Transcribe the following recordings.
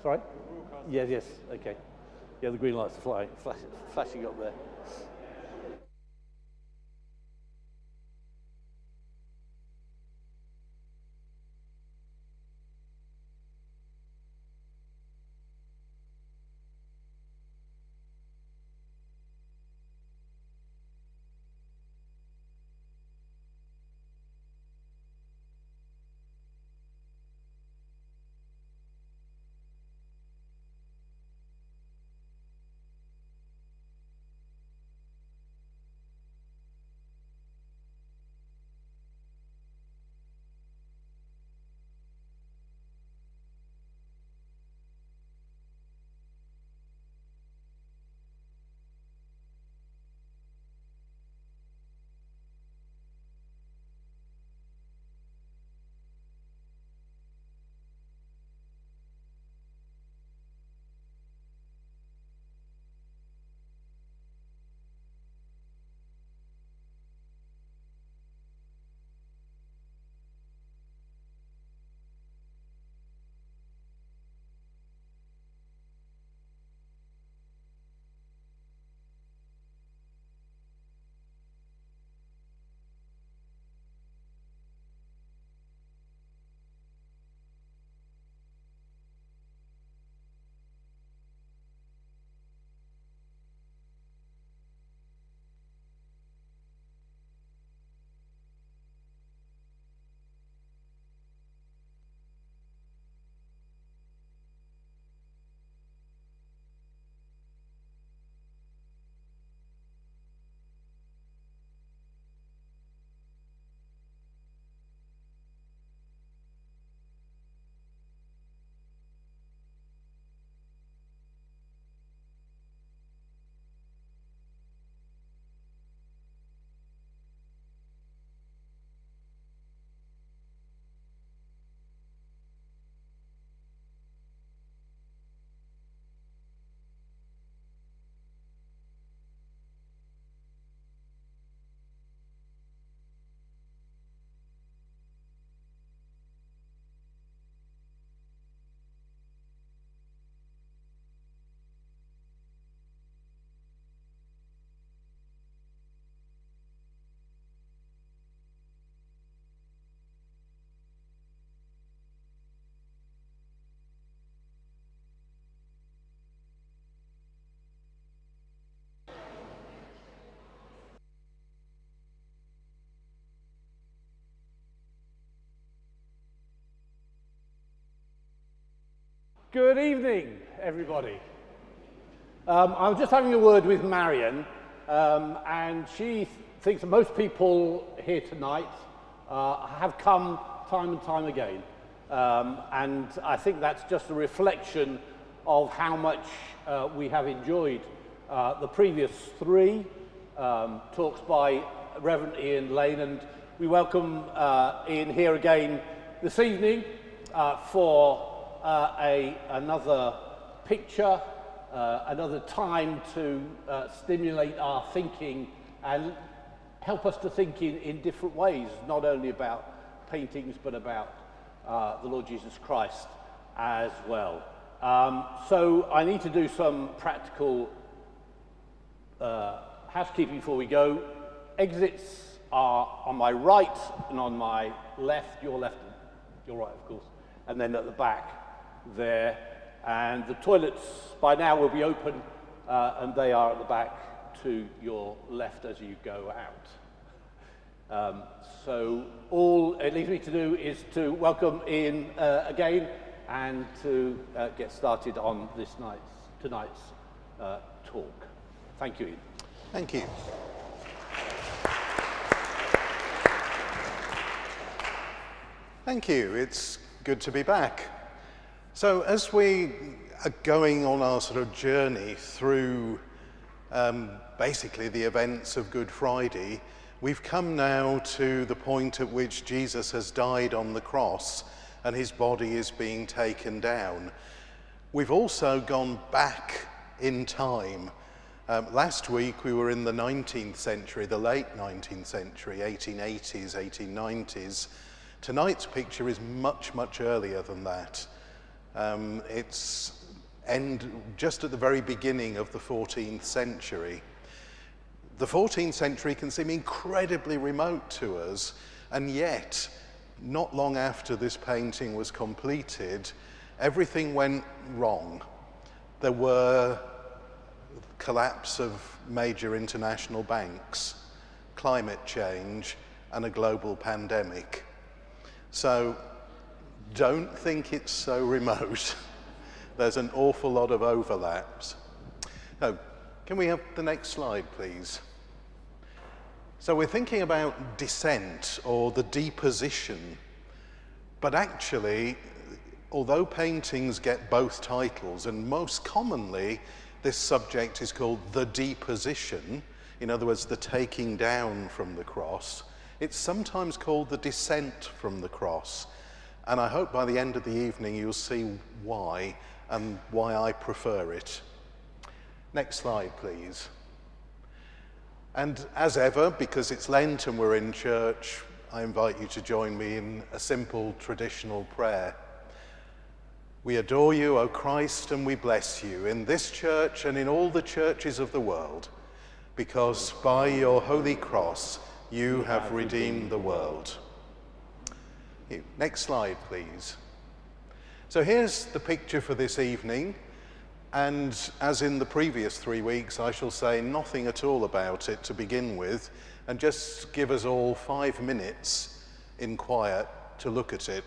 Sorry? Yes, okay. Yeah, the green lights are flashing up there. Good evening, everybody. I was just having a word with Marion, and she thinks that most people here tonight have come time and time again. And I think that's just a reflection of how much we have enjoyed the previous three talks by Reverend Iain Lane, and we welcome Iain here again this evening for another picture, another time to stimulate our thinking and help us to think in different ways, not only about paintings but about the Lord Jesus Christ as well. So I need to do some practical housekeeping before we go. Exits are on my right and on my left, your right of course, and then at the back there, and the toilets by now will be open and they are at the back to your left as you go out. So all it leaves me to do is to welcome Iain again and to get started on tonight's talk. Thank you, Iain. Thank you. Thank you. It's good to be back. So as we are going on our sort of journey through basically the events of Good Friday, we've come now to the point at which Jesus has died on the cross and his body is being taken down. We've also gone back in time. Last week we were in the 19th century, the late 19th century, 1880s, 1890s. Tonight's picture is much, much earlier than that. It's just at the very beginning of the 14th century. The 14th century can seem incredibly remote to us, and yet, not long after this painting was completed, everything went wrong. There were collapse of major international banks, climate change, and a global pandemic. So don't think it's so remote. There's an awful lot of overlaps. So, can we have the next slide, please? So we're thinking about descent or the deposition, but actually, although paintings get both titles, and most commonly this subject is called the deposition, in other words, the taking down from the cross, it's sometimes called the descent from the cross. And I hope by the end of the evening you'll see why and why I prefer it. Next slide, please. And as ever, because it's Lent and we're in church, I invite you to join me in a simple traditional prayer. We adore you, O Christ, and we bless you in this church and in all the churches of the world, because by your holy cross you have redeemed the world. Next slide, please. So here's the picture for this evening. And as in the previous 3 weeks, I shall say nothing at all about it to begin with, and just give us all 5 minutes in quiet to look at it.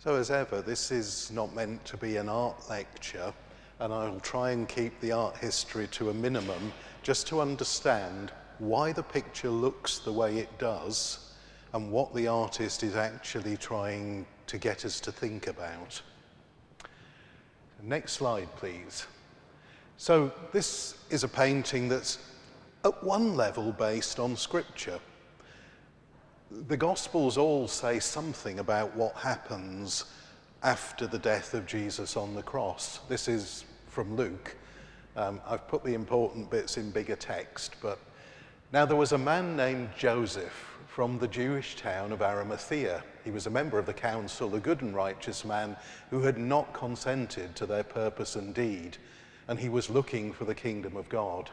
So as ever, this is not meant to be an art lecture, and I'll try and keep the art history to a minimum just to understand why the picture looks the way it does and what the artist is actually trying to get us to think about. Next slide, please. So this is a painting that's at one level based on scripture. The Gospels all say something about what happens after the death of Jesus on the cross. This is from Luke. I've put the important bits in bigger text, but now there was a man named Joseph from the Jewish town of Arimathea. He was a member of the council, a good and righteous man who had not consented to their purpose and deed, and he was looking for the kingdom of God.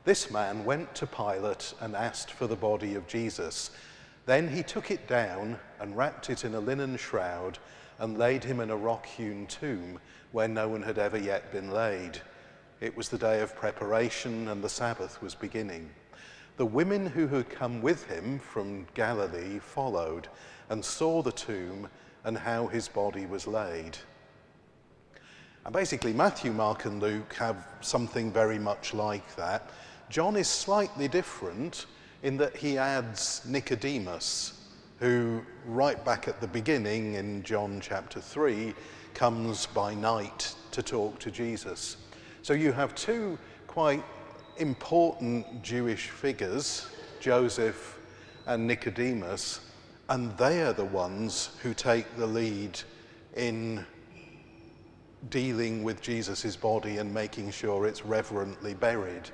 This man went to Pilate and asked for the body of Jesus. Then he took it down and wrapped it in a linen shroud and laid him in a rock-hewn tomb where no one had ever yet been laid. It was the day of preparation and the Sabbath was beginning. The women who had come with him from Galilee followed and saw the tomb and how his body was laid. And basically, Matthew, Mark, and Luke have something very much like that. John is slightly different in that he adds Nicodemus, who right back at the beginning in John chapter 3 comes by night to talk to Jesus. So you have two quite important Jewish figures, Joseph and Nicodemus, and they are the ones who take the lead in dealing with Jesus' body and making sure it's reverently buried.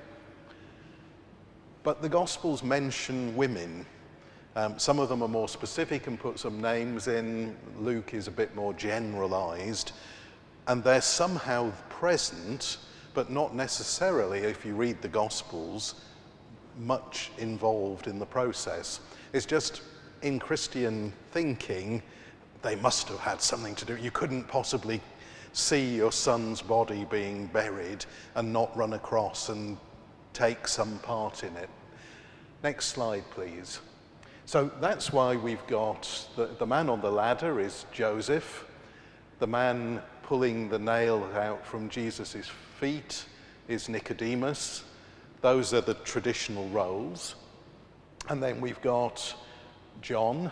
But the Gospels mention women. Some of them are more specific and put some names in. Luke is a bit more generalized, and they're somehow present, but not necessarily, if you read the Gospels, much involved in the process. It's just in Christian thinking, they must have had something to do. You couldn't possibly see your son's body being buried and not run across and take some part in it. Next slide, please. So that's why we've got the man on the ladder is Joseph. The man pulling the nail out from Jesus' feet is Nicodemus. Those are the traditional roles. And then we've got John,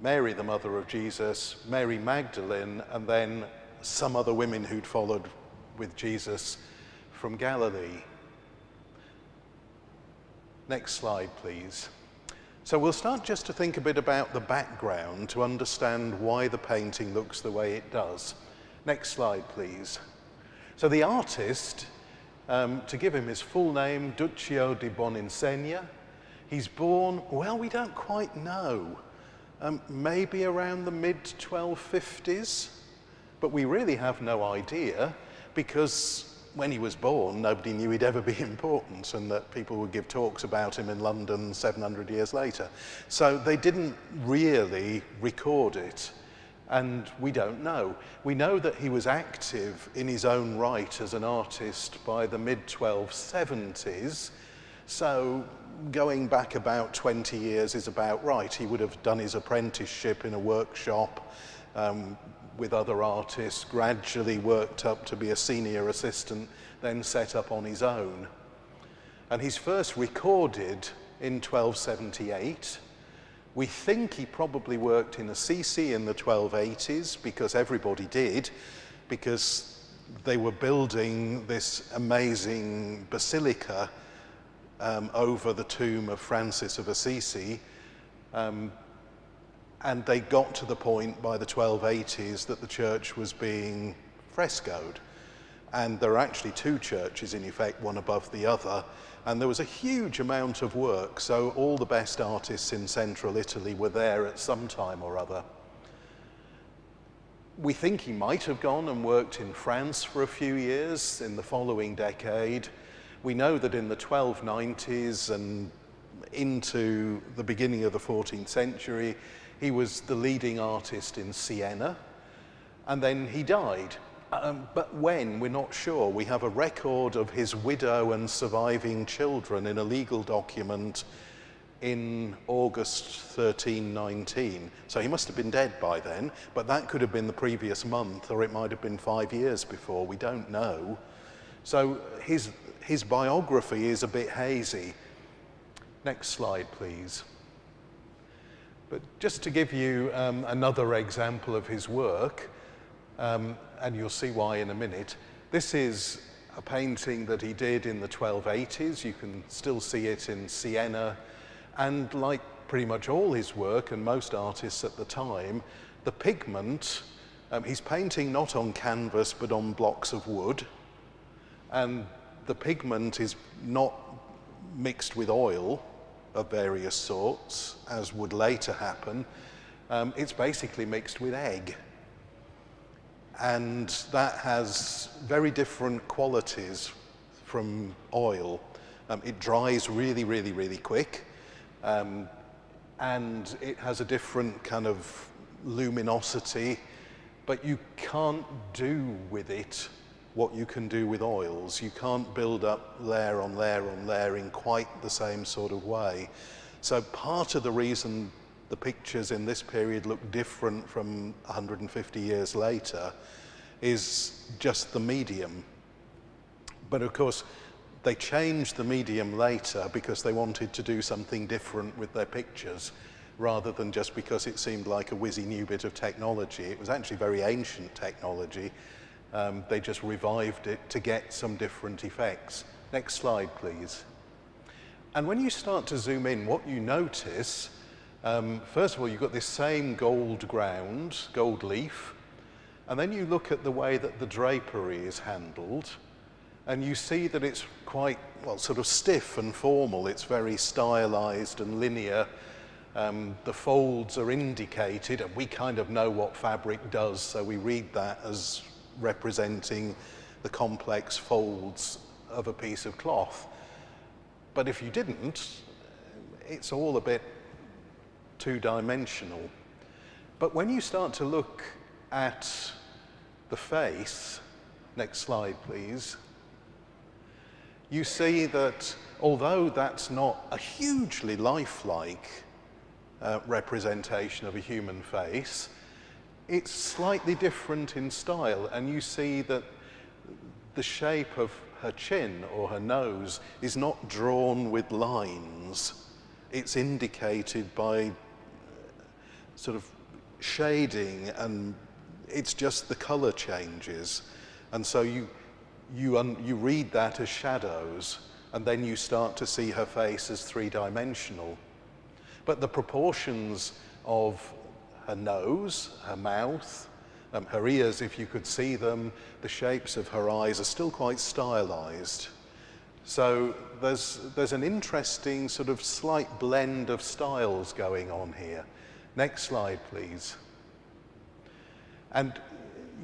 Mary, the mother of Jesus, Mary Magdalene, and then some other women who'd followed with Jesus from Galilee. Next slide, please. So we'll start just to think a bit about the background to understand why the painting looks the way it does. Next slide, please. So the artist, to give him his full name, Duccio di Boninsegna, he's born, well, we don't quite know, maybe around the mid-1250s, but we really have no idea because when he was born, nobody knew he'd ever be important and that people would give talks about him in London 700 years later. So they didn't really record it, and we don't know. We know that he was active in his own right as an artist by the mid-1270s, so going back about 20 years is about right. He would have done his apprenticeship in a workshop with other artists, gradually worked up to be a senior assistant, then set up on his own. And he's first recorded in 1278. We think he probably worked in Assisi in the 1280s, because everybody did, because they were building this amazing basilica over the tomb of Francis of Assisi. And they got to the point by the 1280s that the church was being frescoed. And there are actually two churches, in effect, one above the other. And there was a huge amount of work, so all the best artists in central Italy were there at some time or other. We think he might have gone and worked in France for a few years in the following decade. We know that in the 1290s and into the beginning of the 14th century, he was the leading artist in Siena, and then he died. But when, we're not sure. We have a record of his widow and surviving children in a legal document in August 1319. So he must have been dead by then, but that could have been the previous month, or it might have been 5 years before, we don't know. So his biography is a bit hazy. Next slide, please. But just to give you another example of his work, and you'll see why in a minute, this is a painting that he did in the 1280s. You can still see it in Siena. And like pretty much all his work, and most artists at the time, the pigment, he's painting not on canvas but on blocks of wood. And the pigment is not mixed with oil of various sorts, as would later happen. It's basically mixed with egg. And that has very different qualities from oil. It dries really, really, really quick. And it has a different kind of luminosity, but you can't do with it what you can do with oils. You can't build up layer on layer on layer in quite the same sort of way. So part of the reason the pictures in this period look different from 150 years later is just the medium. But of course, they changed the medium later because they wanted to do something different with their pictures, rather than just because it seemed like a whizzy new bit of technology. It was actually very ancient technology. They just revived it to get some different effects. Next slide, please. And when you start to zoom in, what you notice, first of all, you've got this same gold ground, gold leaf, and then you look at the way that the drapery is handled, and you see that it's quite, well, sort of stiff and formal. It's very stylized and linear. The folds are indicated, and we kind of know what fabric does, so we read that as representing the complex folds of a piece of cloth. But if you didn't, it's all a bit two-dimensional. But when you start to look at the face, next slide, please, you see that although that's not a hugely lifelike representation of a human face, it's slightly different in style, and you see that the shape of her chin or her nose is not drawn with lines. It's indicated by sort of shading, and it's just the color changes. And so you read that as shadows, and then you start to see her face as three-dimensional. But the proportions of her nose, her mouth, her ears, if you could see them, the shapes of her eyes are still quite stylized. So there's an interesting sort of slight blend of styles going on here. Next slide, please. And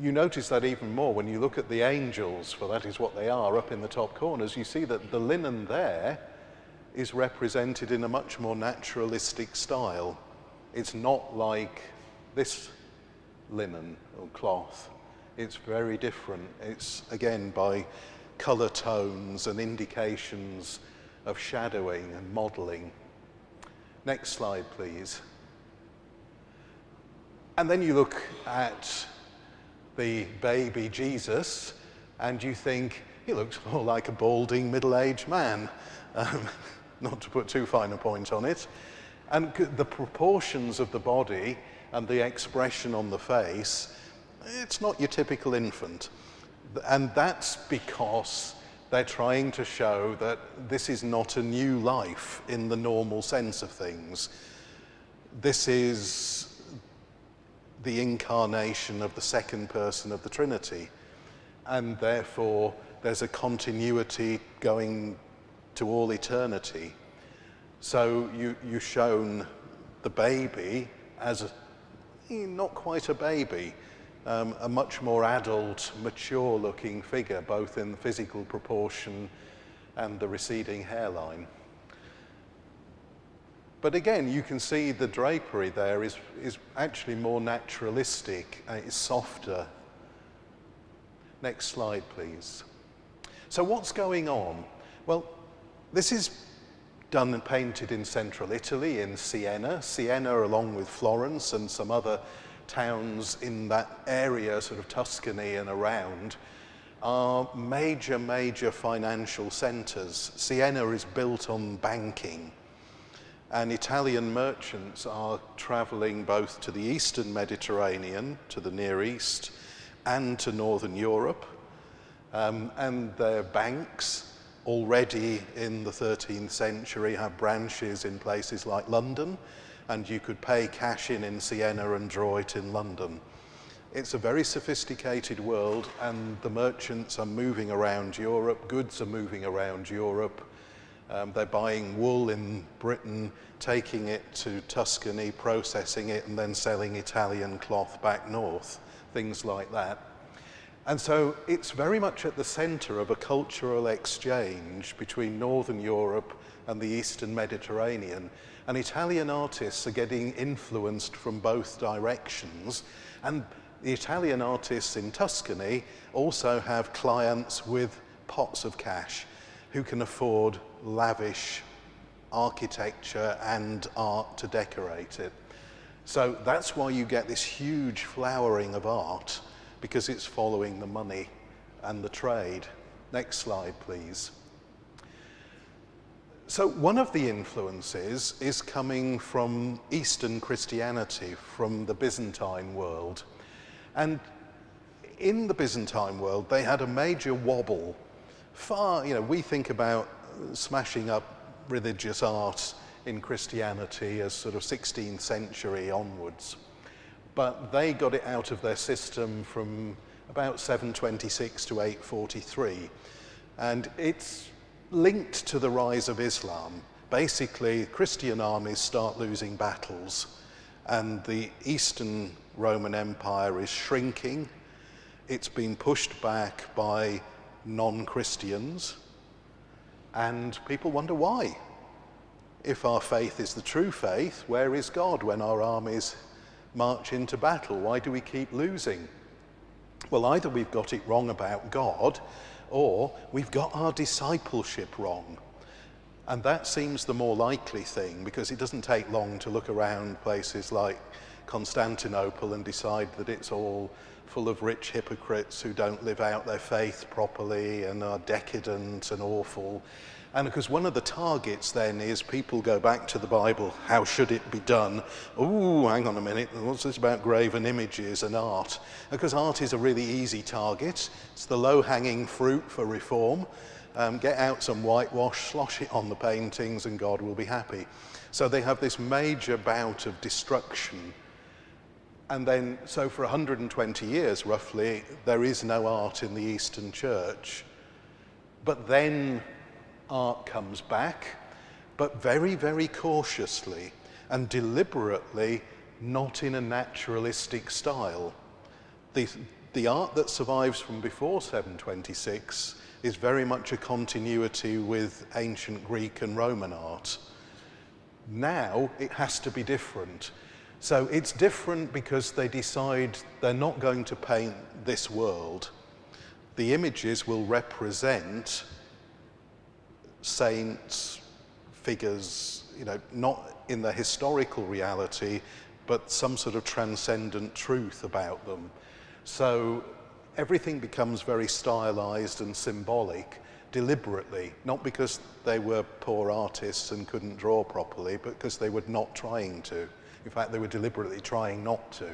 you notice that even more when you look at the angels, for that is what they are, up in the top corners. You see that the linen there is represented in a much more naturalistic style. It's not like this linen or cloth. It's very different. It's, again, by color tones and indications of shadowing and modeling. Next slide, please. And then you look at the baby Jesus, and you think, he looks more like a balding middle-aged man. Not to put too fine a point on it. And the proportions of the body and the expression on the face, it's not your typical infant. And that's because they're trying to show that this is not a new life in the normal sense of things. This is the incarnation of the second person of the Trinity, and therefore there's a continuity going to all eternity. So you've shown the baby as not quite a baby, a much more adult, mature-looking figure, both in the physical proportion and the receding hairline. But again, you can see the drapery there is actually more naturalistic, and it's softer. Next slide, please. So what's going on? Well, this is done and painted in central Italy, in Siena. Siena, along with Florence and some other towns in that area, sort of Tuscany and around, are major financial centres. Siena is built on banking, and Italian merchants are travelling both to the eastern Mediterranean, to the Near East, and to northern Europe. And their banks already in the 13th century have branches in places like London, and you could pay cash in Siena and draw it in London. It's a very sophisticated world, and the merchants are moving around Europe, goods are moving around Europe. They're buying wool in Britain, taking it to Tuscany, processing it, and then selling Italian cloth back north, things like that. And so it's very much at the centre of a cultural exchange between Northern Europe and the Eastern Mediterranean. And Italian artists are getting influenced from both directions. And the Italian artists in Tuscany also have clients with pots of cash who can afford lavish architecture and art to decorate it. So that's why you get this huge flowering of art, because it's following the money and the trade. Next slide, please. So one of the influences is coming from Eastern Christianity, from the Byzantine world. And in the Byzantine world, they had a major wobble. We think about smashing up religious art in Christianity as sort of 16th century onwards. But they got it out of their system from about 726 to 843. And it's linked to the rise of Islam. Basically, Christian armies start losing battles, and the Eastern Roman Empire is shrinking. It's been pushed back by non-Christians, and people wonder why. If our faith is the true faith, where is God when our armies march into battle? Why do we keep losing? Well, either we've got it wrong about God, or we've got our discipleship wrong. And that seems the more likely thing, because it doesn't take long to look around places like Constantinople and decide that it's all full of rich hypocrites who don't live out their faith properly and are decadent and awful. And because one of the targets then is people go back to the Bible, how should it be done? Oh, hang on a minute, what's this about graven images and art? Because art is a really easy target. It's the low-hanging fruit for reform. Get out some whitewash, slosh it on the paintings, and God will be happy. So they have this major bout of destruction. And then, so for 120 years, roughly, there is no art in the Eastern Church. But then art comes back, but very cautiously and deliberately, not in a naturalistic style. The art that survives from before 726 is very much a continuity with ancient Greek and Roman art. Now it has to be different. So it's different because they decide they're not going to paint this world. The images will represent saints, figures, not in their historical reality, but some sort of transcendent truth about them. So everything becomes very stylized and symbolic, deliberately, not because they were poor artists and couldn't draw properly, but because they were not trying to. In fact, they were deliberately trying not to.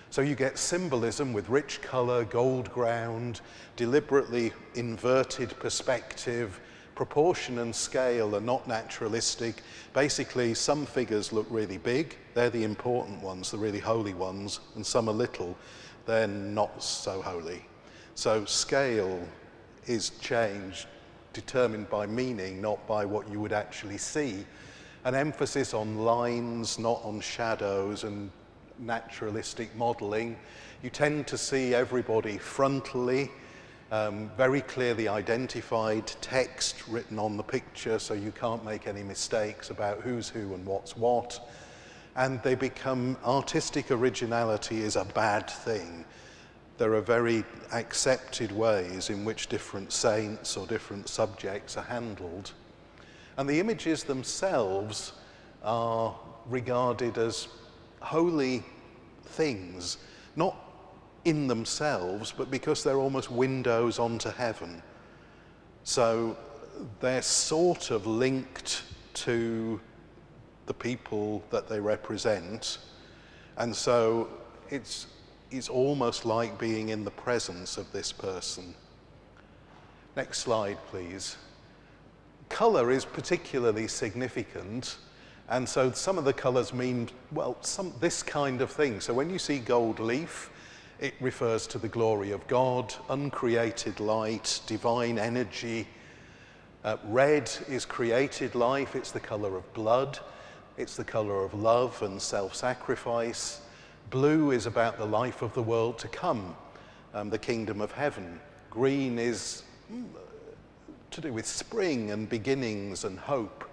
So you get symbolism with rich color, gold ground, deliberately inverted perspective. Proportion and scale are not naturalistic. Basically, some figures look really big. They're the important ones, the really holy ones, and some are little. They're not so holy. So scale is changed, determined by meaning, not by what you would actually see. An emphasis on lines, not on shadows and naturalistic modeling. You tend to see everybody frontally, very clearly identified, text written on the picture, so you can't make any mistakes about who's who and what's what. And they become, artistic originality is a bad thing. There are very accepted ways in which different saints or different subjects are handled. And the images themselves are regarded as holy things, not in themselves, but because they're almost windows onto heaven. So they're sort of linked to the people that they represent, and so it's almost like being in the presence of this person. Next slide, please. Colour is particularly significant, and so some of the colours mean, well, this kind of thing. So when you see gold leaf, it refers to the glory of God, uncreated light, divine energy. Red is created life, it's the colour of blood, it's the colour of love and self-sacrifice. Blue is about the life of the world to come, the kingdom of heaven. Green is to do with spring and beginnings and hope.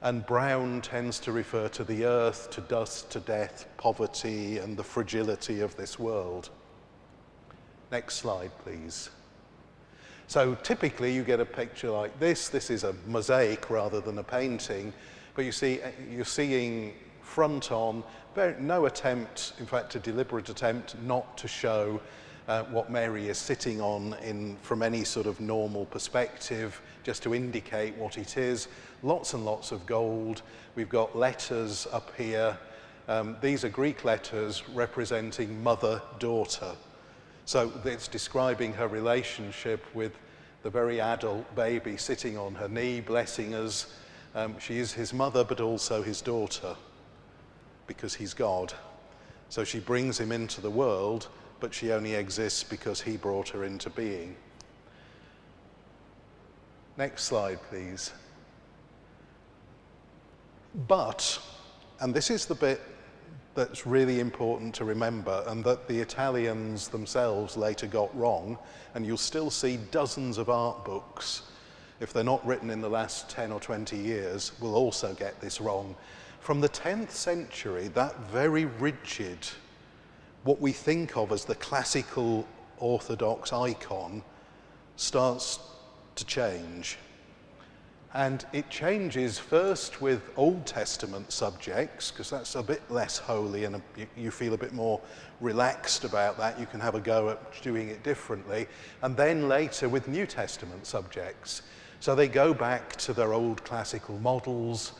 And brown tends to refer to the earth, to dust, to death, poverty, and the fragility of this world. Next slide, please. So typically you get a picture like this. This is a mosaic rather than a painting, but you're seeing front on, no attempt, in fact a deliberate attempt not to show what Mary is sitting on from any sort of normal perspective, just to indicate what it is. Lots and lots of gold. We've got letters up here. These are Greek letters representing mother-daughter. So it's describing her relationship with the very adult baby sitting on her knee, blessing us. She is his mother, but also his daughter, because he's God. So she brings him into the world, but she only exists because he brought her into being. Next slide, please. But, and this is the bit that's really important to remember, and that the Italians themselves later got wrong, and you'll still see dozens of art books, if they're not written in the last 10 or 20 years, will also get this wrong. From the 10th century, that very rigid, what we think of as the classical Orthodox icon, starts to change. And it changes first with Old Testament subjects, because that's a bit less holy and you feel a bit more relaxed about that. You can have a go at doing it differently. And then later with New Testament subjects. So they go back to their old classical models.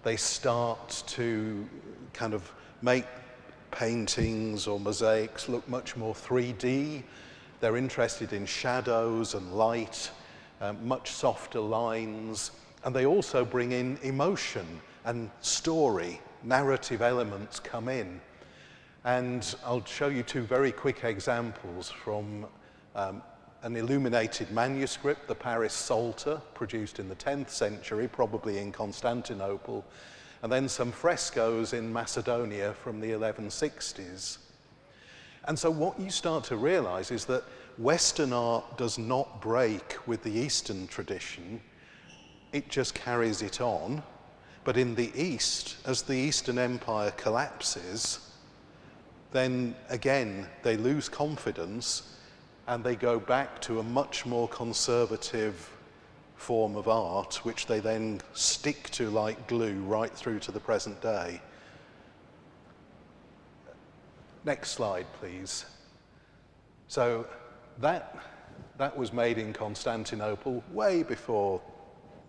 They start to kind of make paintings or mosaics look much more 3D. They're interested in shadows and light, much softer lines, and they also bring in emotion and story. Narrative elements come in. And I'll show you two very quick examples from an illuminated manuscript, the Paris Psalter, produced in the 10th century, probably in Constantinople, and then some frescoes in Macedonia from the 1160s. And so what you start to realize is that Western art does not break with the Eastern tradition, it just carries it on. But in the East, as the Eastern Empire collapses, then again they lose confidence and they go back to a much more conservative form of art, which they then stick to like glue right through to the present day. Next slide, please. So that was made in Constantinople way before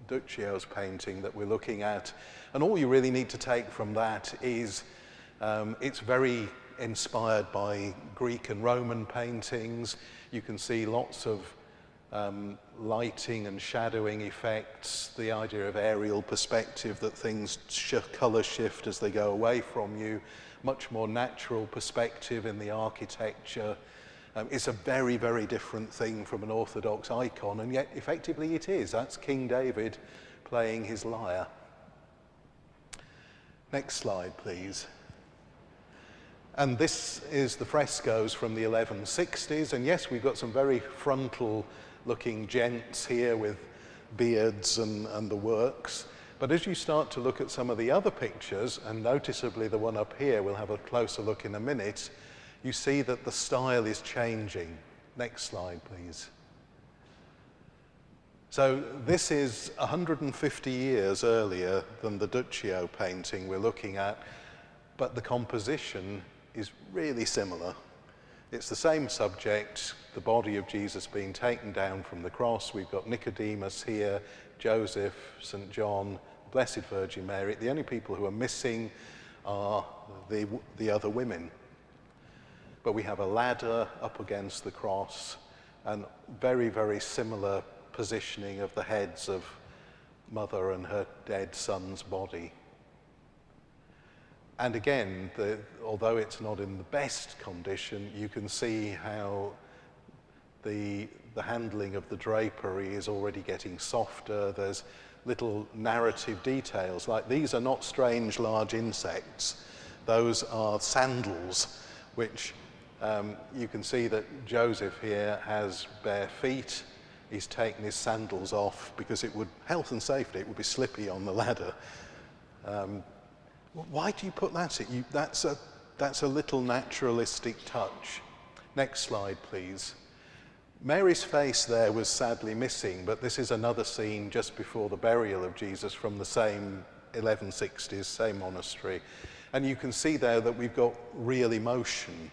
Duccio's painting that we're looking at. And all you really need to take from that is it's very inspired by Greek and Roman paintings. You can see lots of lighting and shadowing effects, the idea of aerial perspective, that things color shift as they go away from you, much more natural perspective in the architecture. It's a very, very different thing from an Orthodox icon, and yet effectively it is. That's King David playing his lyre. Next slide, please. And this is the frescoes from the 1160s, and yes, we've got some very frontal-looking gents here with beards and the works. But as you start to look at some of the other pictures, and noticeably the one up here, we'll have a closer look in a minute, you see that the style is changing. Next slide, please. So this is 150 years earlier than the Duccio painting we're looking at, but the composition is really similar. It's the same subject, the body of Jesus being taken down from the cross. We've got Nicodemus here, Joseph, St. John, Blessed Virgin Mary. The only people who are missing are the other women. But we have a ladder up against the cross and very, very similar positioning of the heads of mother and her dead son's body. And again, although it's not in the best condition, you can see how the handling of the drapery is already getting softer. There's little narrative details, like these are not strange large insects. Those are sandals, which you can see that Joseph here has bare feet. He's taken his sandals off because it would, health and safety, it would be slippy on the ladder. Why do you put that in? That's a little naturalistic touch. Next slide, please. Mary's face there was sadly missing, but this is another scene just before the burial of Jesus from the same 1160s, same monastery. And you can see there that we've got real emotion.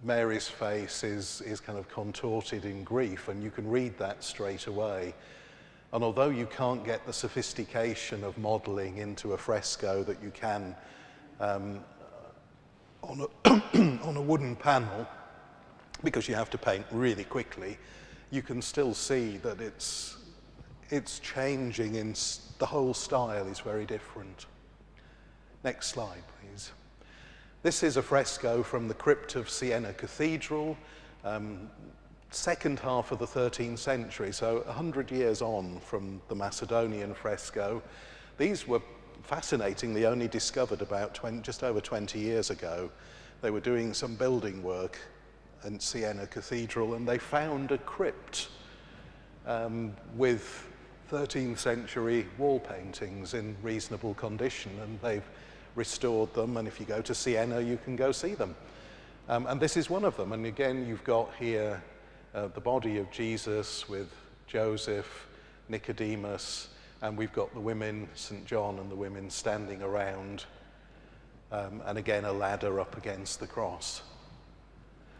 Mary's face is kind of contorted in grief, and you can read that straight away. And although you can't get the sophistication of modelling into a fresco that you can on a wooden panel, because you have to paint really quickly, you can still see that it's changing, the whole style is very different. Next slide, please. This is a fresco from the crypt of Siena Cathedral, second half of the 13th century, so 100 years on from the Macedonian fresco. These were fascinatingly only discovered about just over 20 years ago. They were doing some building work in Siena Cathedral, and they found a crypt with 13th century wall paintings in reasonable condition, and they've restored them, and if you go to Siena you can go see them. And this is one of them, and again you've got here the body of Jesus with Joseph, Nicodemus, and we've got the women, St. John and the women standing around, and again a ladder up against the cross.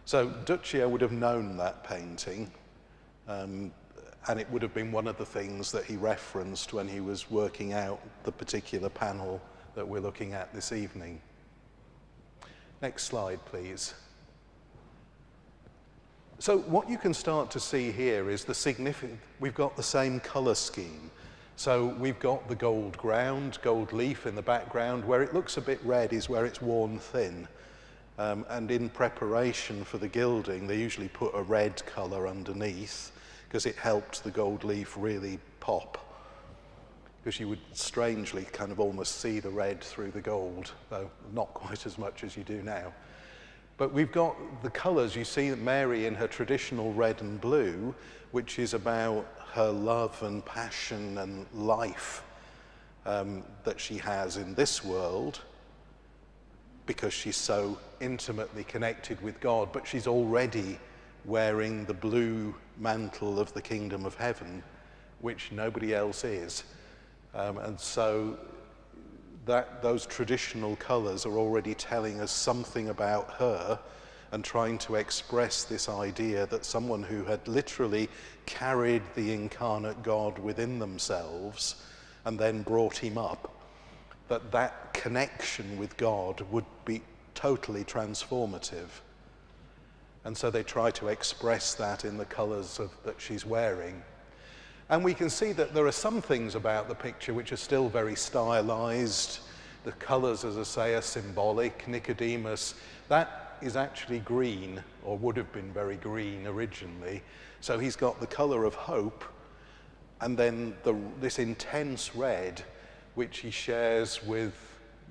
So Duccio would have known that painting, and it would have been one of the things that he referenced when he was working out the particular panel that we're looking at this evening. Next slide, please. So what you can start to see here is we've got the same colour scheme. So we've got the gold ground, gold leaf in the background. Where it looks a bit red is where it's worn thin. And in preparation for the gilding, they usually put a red colour underneath because it helped the gold leaf really pop. Because you would strangely kind of almost see the red through the gold, though not quite as much as you do now. But we've got the colours. You see that Mary in her traditional red and blue, which is about her love and passion and life that she has in this world, because she's so intimately connected with God, but she's already wearing the blue mantle of the kingdom of heaven, which nobody else is. And so those traditional colours are already telling us something about her and trying to express this idea that someone who had literally carried the incarnate God within themselves and then brought him up, that connection with God would be totally transformative. And so they try to express that in the colours that she's wearing. And we can see that there are some things about the picture which are still very stylized. The colours, as I say, are symbolic. Nicodemus, that is actually green, or would have been very green originally. So he's got the colour of hope, and then this intense red, which he shares with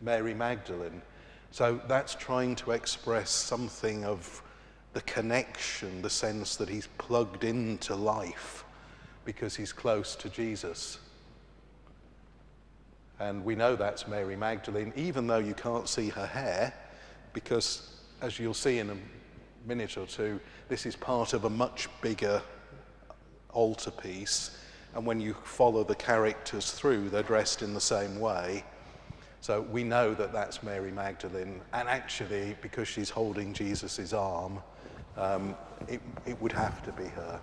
Mary Magdalene. So that's trying to express something of the connection, the sense that he's plugged into life, because he's close to Jesus. And we know that's Mary Magdalene, even though you can't see her hair, because as you'll see in a minute or two, this is part of a much bigger altarpiece, and when you follow the characters through, they're dressed in the same way. So we know that that's Mary Magdalene, and actually, because she's holding Jesus' arm, it would have to be her.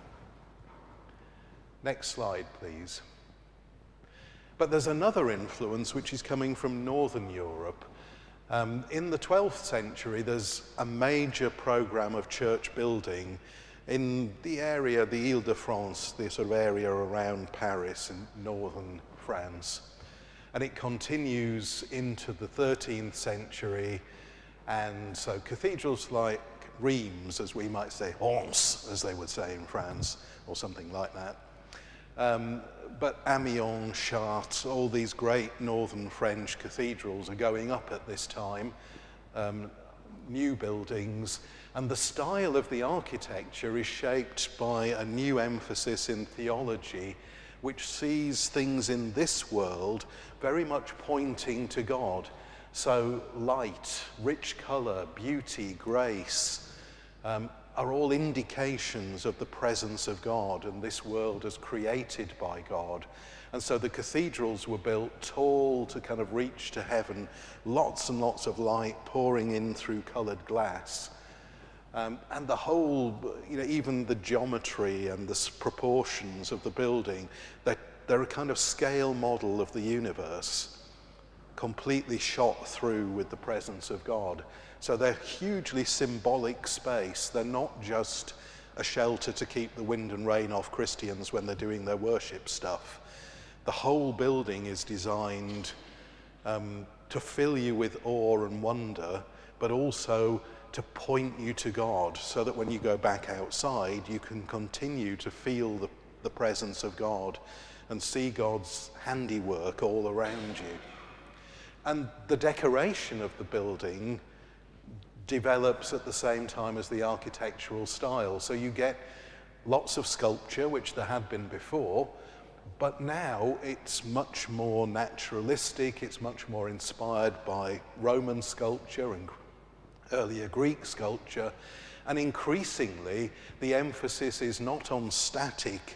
Next slide, please. But there's another influence which is coming from Northern Europe. In the 12th century, there's a major program of church building in the area, the Ile-de-France, the sort of area around Paris in northern France. And it continues into the 13th century. And so cathedrals like Reims, as we might say, Reims, as they would say in France, or something like that. But Amiens, Chartres, all these great northern French cathedrals are going up at this time, new buildings, and the style of the architecture is shaped by a new emphasis in theology, which sees things in this world very much pointing to God. So light, rich colour, beauty, grace, are all indications of the presence of God and this world as created by God. And so the cathedrals were built tall to kind of reach to heaven, lots and lots of light pouring in through coloured glass. And the whole, even the geometry and the proportions of the building, they're a kind of scale model of the universe, completely shot through with the presence of God. So they're hugely symbolic space. They're not just a shelter to keep the wind and rain off Christians when they're doing their worship stuff. The whole building is designed to fill you with awe and wonder, but also to point you to God, so that when you go back outside, you can continue to feel the presence of God and see God's handiwork all around you. And the decoration of the building develops at the same time as the architectural style. So you get lots of sculpture, which there had been before, but now it's much more naturalistic, it's much more inspired by Roman sculpture and earlier Greek sculpture, and increasingly the emphasis is not on static,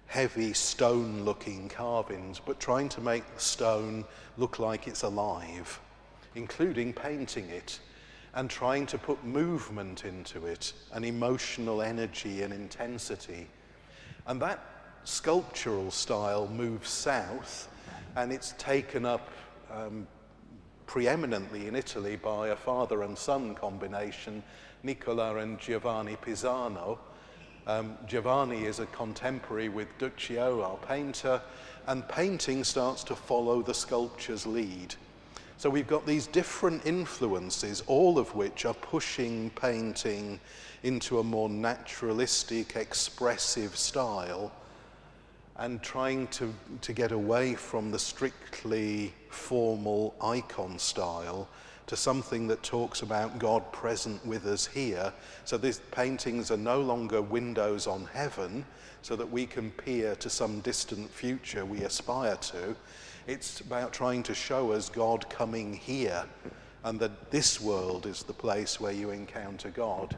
heavy stone-looking carvings, but trying to make the stone look like it's alive, including painting it, and trying to put movement into it, and emotional energy and intensity. And that sculptural style moves south, and it's taken up preeminently in Italy by a father and son combination, Nicola and Giovanni Pisano. Giovanni is a contemporary with Duccio, our painter, and painting starts to follow the sculpture's lead. So we've got these different influences, all of which are pushing painting into a more naturalistic, expressive style, and trying to get away from the strictly formal icon style to something that talks about God present with us here. So these paintings are no longer windows on heaven so that we can peer to some distant future we aspire to. It's about trying to show us God coming here, and that this world is the place where you encounter God.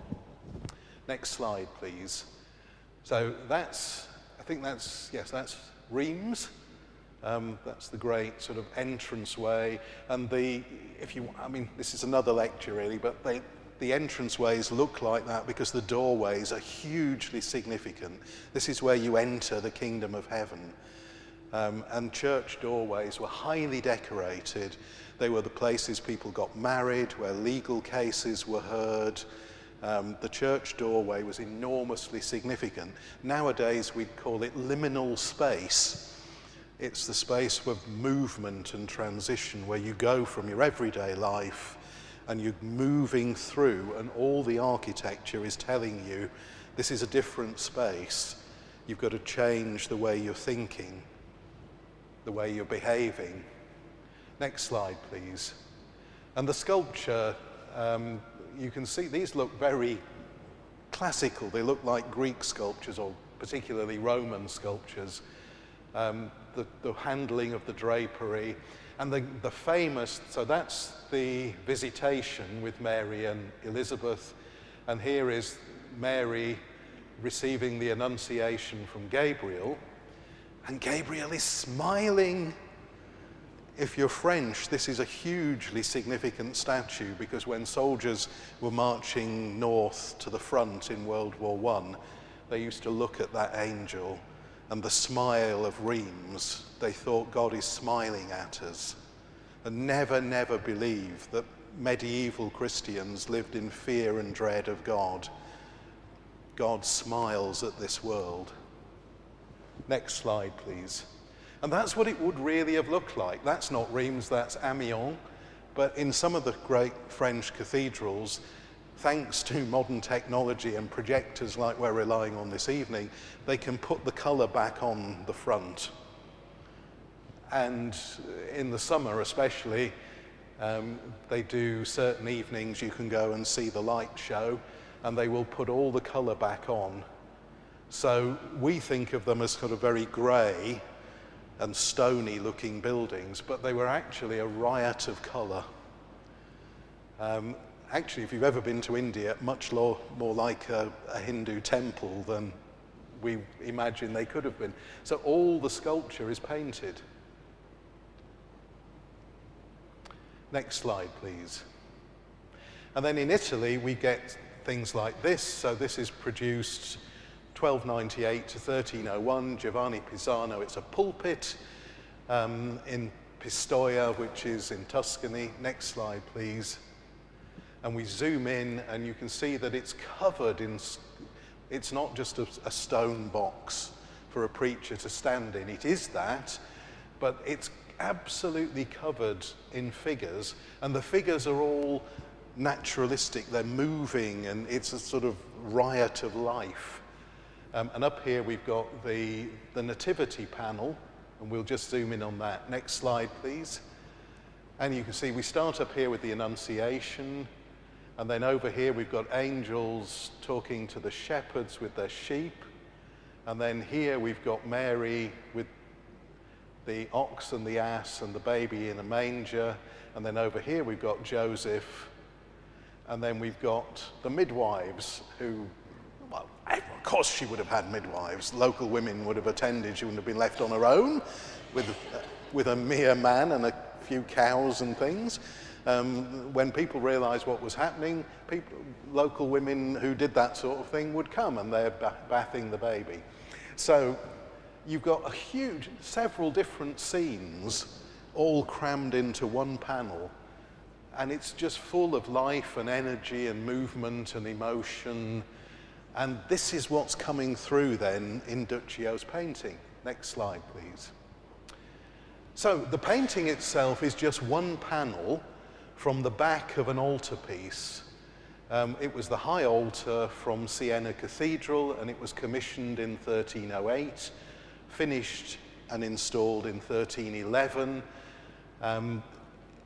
Next slide, please. So that's Reims. That's the great sort of entranceway, and this is another lecture really, but the entranceways look like that because the doorways are hugely significant. This is where you enter the kingdom of heaven. And church doorways were highly decorated. They were the places people got married, where legal cases were heard. The church doorway was enormously significant. Nowadays we'd call it liminal space. It's the space of movement and transition, where you go from your everyday life and you're moving through, and all the architecture is telling you this is a different space. You've got to change the way you're thinking, the way you're behaving. Next slide, please. And the sculpture, you can see these look very classical. They look like Greek sculptures, or particularly Roman sculptures. The handling of the drapery, and the famous, so that's the Visitation with Mary and Elizabeth, and here is Mary receiving the Annunciation from Gabriel, and Gabriel is smiling. If you're French, this is a hugely significant statue, because when soldiers were marching north to the front in World War I, they used to look at that angel and the smile of Reims. They thought, God is smiling at us. And never believe that medieval Christians lived in fear and dread of God. God smiles at this world. Next slide, please. And that's what it would really have looked like. That's not Reims, that's Amiens. But in some of the great French cathedrals, thanks to modern technology and projectors like we're relying on this evening, they can put the colour back on the front. And in the summer especially, they do certain evenings you can go and see the light show, and they will put all the colour back on. So we think of them as sort of very grey and stony looking buildings, but they were actually a riot of colour. Actually, if you've ever been to India, much more like a Hindu temple than we imagine they could have been. So all the sculpture is painted. Next slide, please. And then in Italy, we get things like this. So this is produced 1298 to 1301, Giovanni Pisano. It's a pulpit in Pistoia, which is in Tuscany. Next slide, please. And we zoom in, and you can see that it's covered in, it's not just a stone box for a preacher to stand in. It is that, but it's absolutely covered in figures, and the figures are all naturalistic. They're moving, and it's a sort of riot of life. And up here we've got the nativity panel, and we'll just zoom in on that. Next slide, please. And you can see we start up here with the Annunciation, and then over here we've got angels talking to the shepherds with their sheep, and then here we've got Mary with the ox and the ass and the baby in a manger, and then over here we've got Joseph, and then we've got the midwives who, well, of course she would have had midwives. Local women would have attended. She wouldn't have been left on her own with a mere man and a few cows and things. When people realised what was happening, local women who did that sort of thing would come, and they're bathing the baby. So you've got a huge, several different scenes all crammed into one panel, and it's just full of life and energy and movement and emotion. And this is what's coming through then in Duccio's painting. Next slide, please. So the painting itself is just one panel from the back of an altarpiece. It was the high altar from Siena Cathedral, and it was commissioned in 1308. Finished and installed in 1311.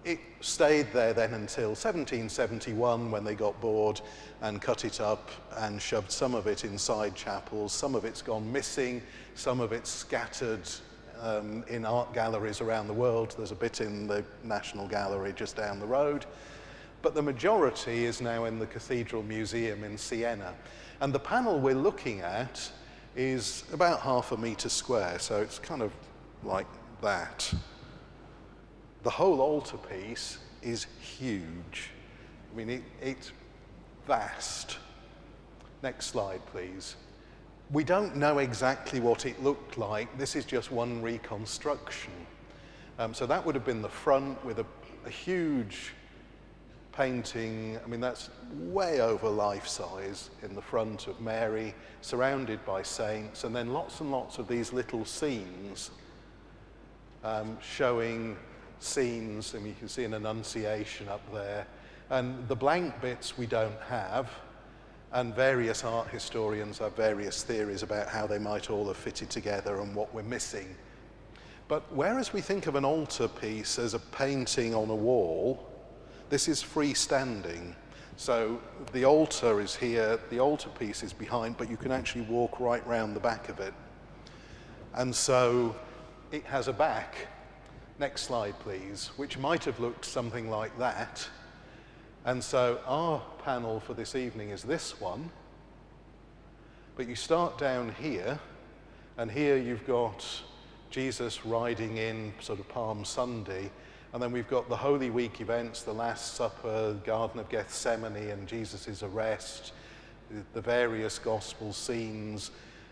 It stayed there then until 1771, when they got bored and cut it up and shoved some of it inside chapels. Some of it's gone missing, some of it's scattered in art galleries around the world. There's a bit in the National Gallery just down the road. But the majority is now in the Cathedral Museum in Siena. And the panel we're looking at is about 1/2 metre square, so it's kind of like that. The whole altarpiece is huge. I mean, it's vast. Next slide, please. We don't know exactly what it looked like. This is just one reconstruction. So that would have been the front with a huge painting. I mean, that's way over life size in the front of Mary, surrounded by saints, and then lots and lots of these little scenes showing scenes. I mean, you can see an Annunciation up there, and the blank bits we don't have, and various art historians have various theories about how they might all have fitted together and what we're missing. But whereas we think of an altarpiece as a painting on a wall, this is freestanding. So the altar is here, the altarpiece is behind, but you can actually walk right round the back of it. And so it has a back. Next slide, please, which might have looked something like that. And so our panel for this evening is this one. But you start down here, and here you've got Jesus riding in sort of Palm Sunday, and then we've got the Holy Week events, the Last Supper, Garden of Gethsemane and Jesus' arrest, the various gospel scenes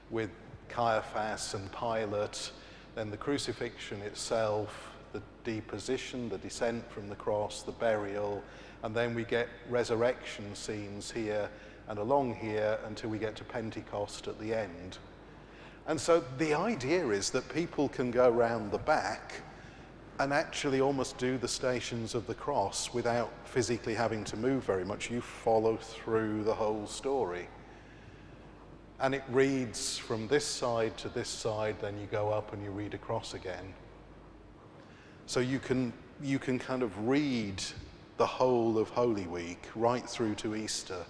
with Caiaphas and Pilate, then the crucifixion itself, the deposition, the descent from the cross, the burial, and then we get resurrection scenes here and along here until we get to Pentecost at the end. And so the idea is that people can go round the back and actually almost do the Stations of the Cross without physically having to move very much. You follow through the whole story. And it reads from this side to this side, then you go up and you read across again. So you can kind of read the whole of Holy Week right through to Easter.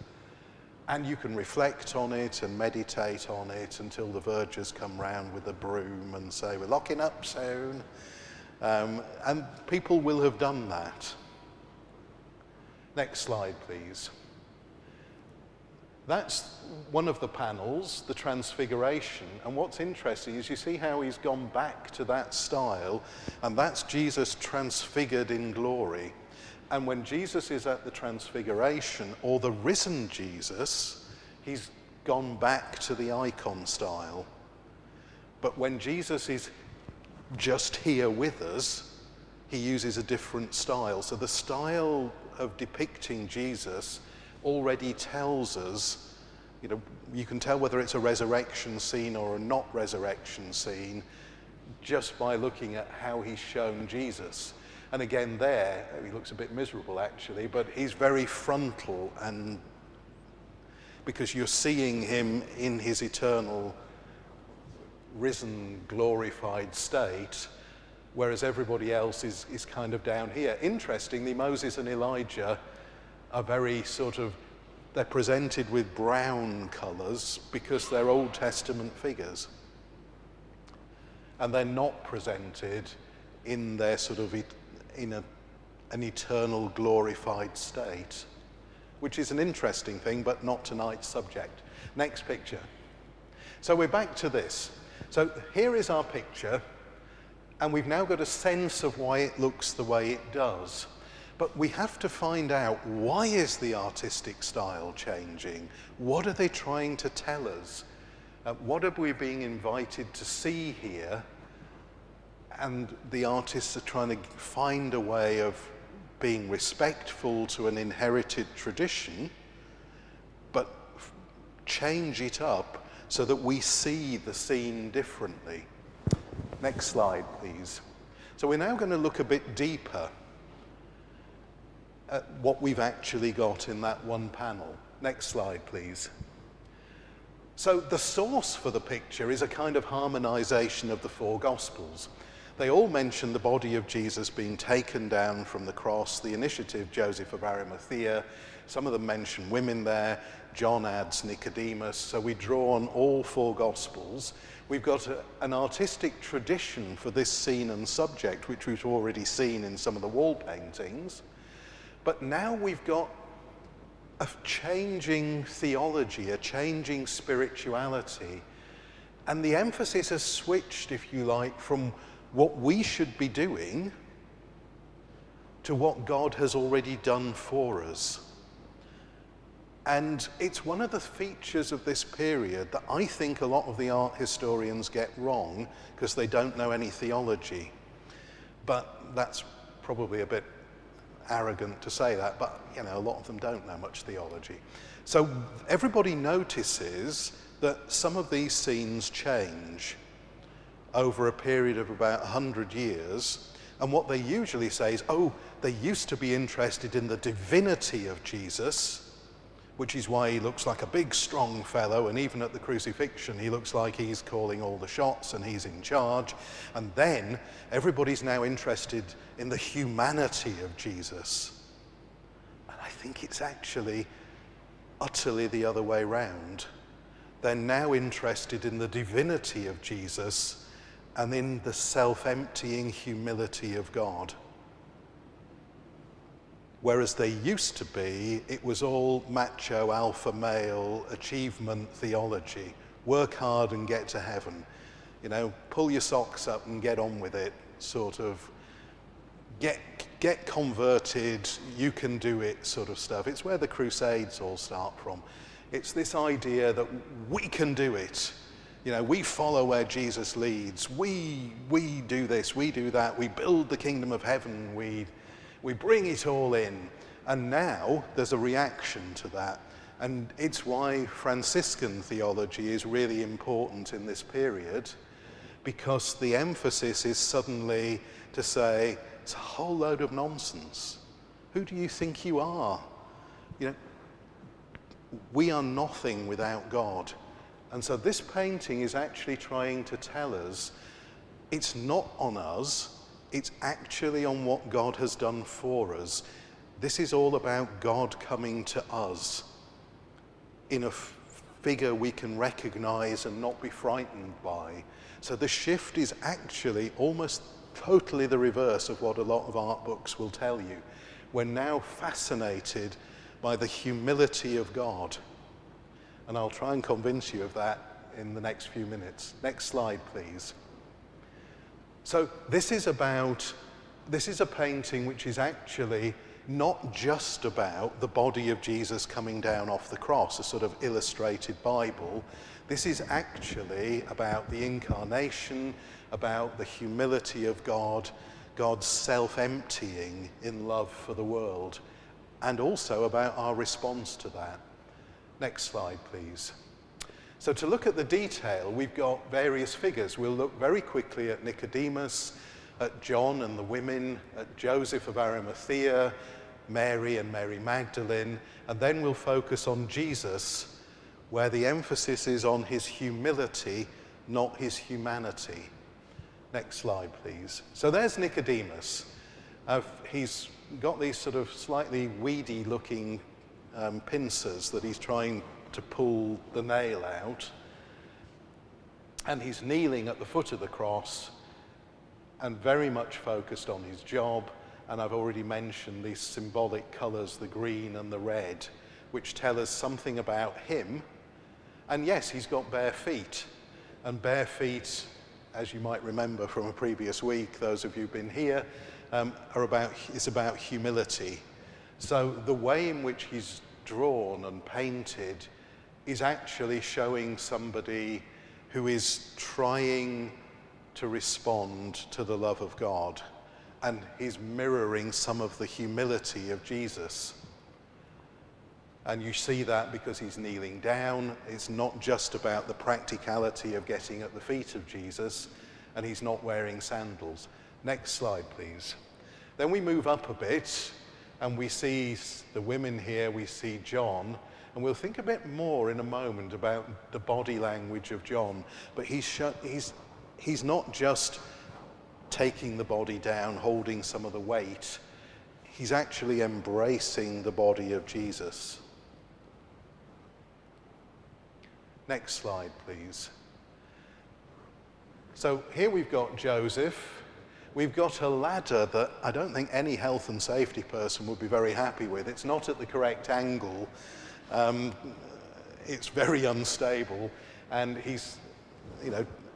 And you can reflect on it and meditate on it until the vergers come round with a broom and say, we're locking up soon. And people will have done that. Next slide, please. That's one of the panels, the Transfiguration. And what's interesting is you see how he's gone back to that style, and that's Jesus transfigured in glory. And when Jesus is at the Transfiguration, or the risen Jesus, he's gone back to the icon style. But when Jesus is just here with us, he uses a different style. So the style of depicting Jesus already tells us, you can tell whether it's a resurrection scene or a not resurrection scene just by looking at how he's shown Jesus. And again there, he looks a bit miserable actually, but he's very frontal, and because you're seeing him in his eternal risen, glorified state, whereas everybody else is kind of down here. Interestingly, Moses and Elijah are very they're presented with brown colours because they're Old Testament figures. And they're not presented in their an eternal glorified state, which is an interesting thing, but not tonight's subject. Next picture. So we're back to this. So here is our picture, and we've now got a sense of why it looks the way it does. But we have to find out, why is the artistic style changing? What are they trying to tell us? What are we being invited to see here? And the artists are trying to find a way of being respectful to an inherited tradition, but change it up so that we see the scene differently. Next slide, please. So we're now going to look a bit deeper at what we've actually got in that one panel. Next slide, please. So the source for the picture is a kind of harmonization of the four Gospels. They all mention the body of Jesus being taken down from the cross, the initiative Joseph of Arimathea. Some of them mention women there. John adds Nicodemus. So we draw on all four Gospels. We've got an artistic tradition for this scene and subject, which we've already seen in some of the wall paintings. But now we've got a changing theology, a changing spirituality. And the emphasis has switched, if you like, from what we should be doing to what God has already done for us. And it's one of the features of this period that I think a lot of the art historians get wrong because they don't know any theology. But that's probably a bit arrogant to say that, but a lot of them don't know much theology. So everybody notices that some of these scenes change over a period of about 100 years, and what they usually say is, they used to be interested in the divinity of Jesus, which is why he looks like a big strong fellow, and even at the crucifixion he looks like he's calling all the shots and he's in charge. And then everybody's now interested in the humanity of Jesus. And I think it's actually utterly the other way round. They're now interested in the divinity of Jesus and in the self-emptying humility of God. Whereas they used to be, it was all macho, alpha male, achievement theology. Work hard and get to heaven. You know, pull your socks up and get on with it, sort of. Get converted, you can do it sort of stuff. It's where the Crusades all start from. It's this idea that we can do it. You know, we follow where Jesus leads. We do this, we do that. We build the kingdom of heaven. We bring it all in. And now there's a reaction to that. And it's why Franciscan theology is really important in this period, because the emphasis is suddenly to say, it's a whole load of nonsense. Who do you think you are? You know, we are nothing without God. And so this painting is actually trying to tell us it's not on us, it's actually on what God has done for us. This is all about God coming to us in a figure we can recognize and not be frightened by. So the shift is actually almost totally the reverse of what a lot of art books will tell you. We're now fascinated by the humility of God. And I'll try and convince you of that in the next few minutes. Next slide, please. So this is a painting which is actually not just about the body of Jesus coming down off the cross, a sort of illustrated Bible. This is actually about the incarnation, about the humility of God, God's self-emptying in love for the world, and also about our response to that. Next slide, please. So to look at the detail, we've got various figures. We'll look very quickly at Nicodemus, at John and the women, at Joseph of Arimathea, Mary and Mary Magdalene, and then we'll focus on Jesus, where the emphasis is on his humility, not his humanity. Next slide, please. So there's Nicodemus. He's got these sort of slightly weedy looking pincers that he's trying to pull the nail out. And he's kneeling at the foot of the cross and very much focused on his job. And I've already mentioned these symbolic colours, the green and the red, which tell us something about him. And yes, he's got bare feet. And bare feet, as you might remember from a previous week, those of you who've been here, is about humility. So the way in which he's drawn and painted is actually showing somebody who is trying to respond to the love of God, and he's mirroring some of the humility of Jesus. And you see that because he's kneeling down. It's not just about the practicality of getting at the feet of Jesus, and he's not wearing sandals. Next slide, please. Then we move up a bit, and we see the women here, we see John, and we'll think a bit more in a moment about the body language of John, but he's not just taking the body down, holding some of the weight. He's actually embracing the body of Jesus. Next slide, please. So here we've got Joseph. We've got a ladder that I don't think any health and safety person would be very happy with. It's not at the correct angle. It's very unstable, and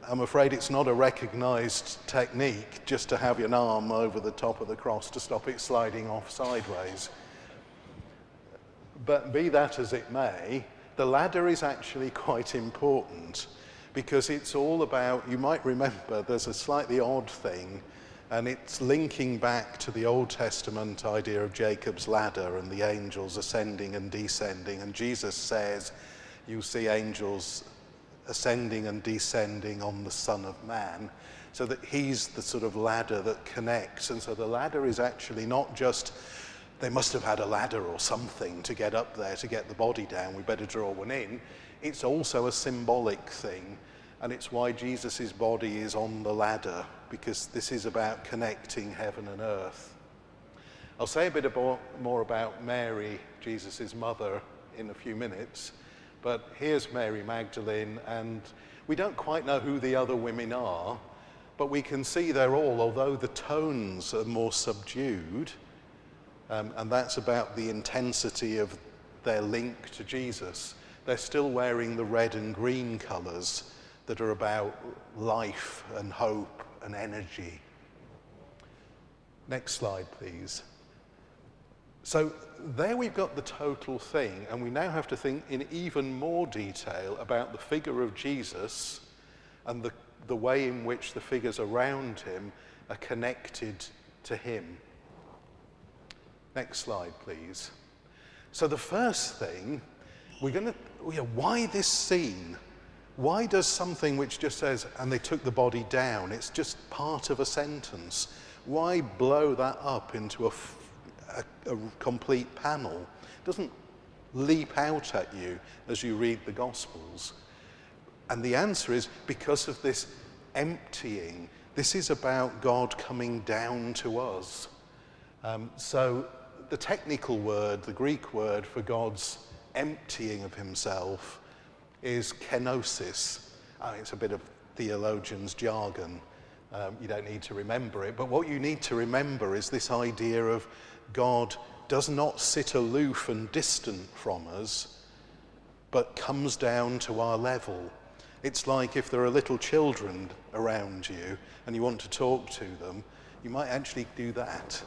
I'm afraid it's not a recognized technique just to have your arm over the top of the cross to stop it sliding off sideways. But be that as it may, the ladder is actually quite important, because it's all about, you might remember, there's a slightly odd thing, and it's linking back to the Old Testament idea of Jacob's ladder and the angels ascending and descending. And Jesus says, you see angels ascending and descending on the Son of Man, so that he's the sort of ladder that connects. And so the ladder is actually not just, they must have had a ladder or something to get up there to get the body down, we better draw one in. It's also a symbolic thing, and it's why Jesus's body is on the ladder, because this is about connecting heaven and earth. I'll say a bit more about Mary, Jesus's mother, in a few minutes. But here's Mary Magdalene, and we don't quite know who the other women are, but we can see they're all, although the tones are more subdued, And that's about the intensity of their link to Jesus. They're still wearing the red and green colours that are about life and hope and energy. Next slide, please. So there we've got the total thing, and we now have to think in even more detail about the figure of Jesus and the way in which the figures around him are connected to him. Next slide, please. So the first thing, why this scene? Why does something which just says, and they took the body down, it's just part of a sentence. Why blow that up into a complete panel? It doesn't leap out at you as you read the Gospels. And the answer is because of this emptying. This is about God coming down to us. So the technical word, the Greek word for God's emptying of himself is kenosis. It's a bit of theologian's jargon. You don't need to remember it. But what you need to remember is this idea of God does not sit aloof and distant from us, but comes down to our level. It's like if there are little children around you and you want to talk to them, you might actually do that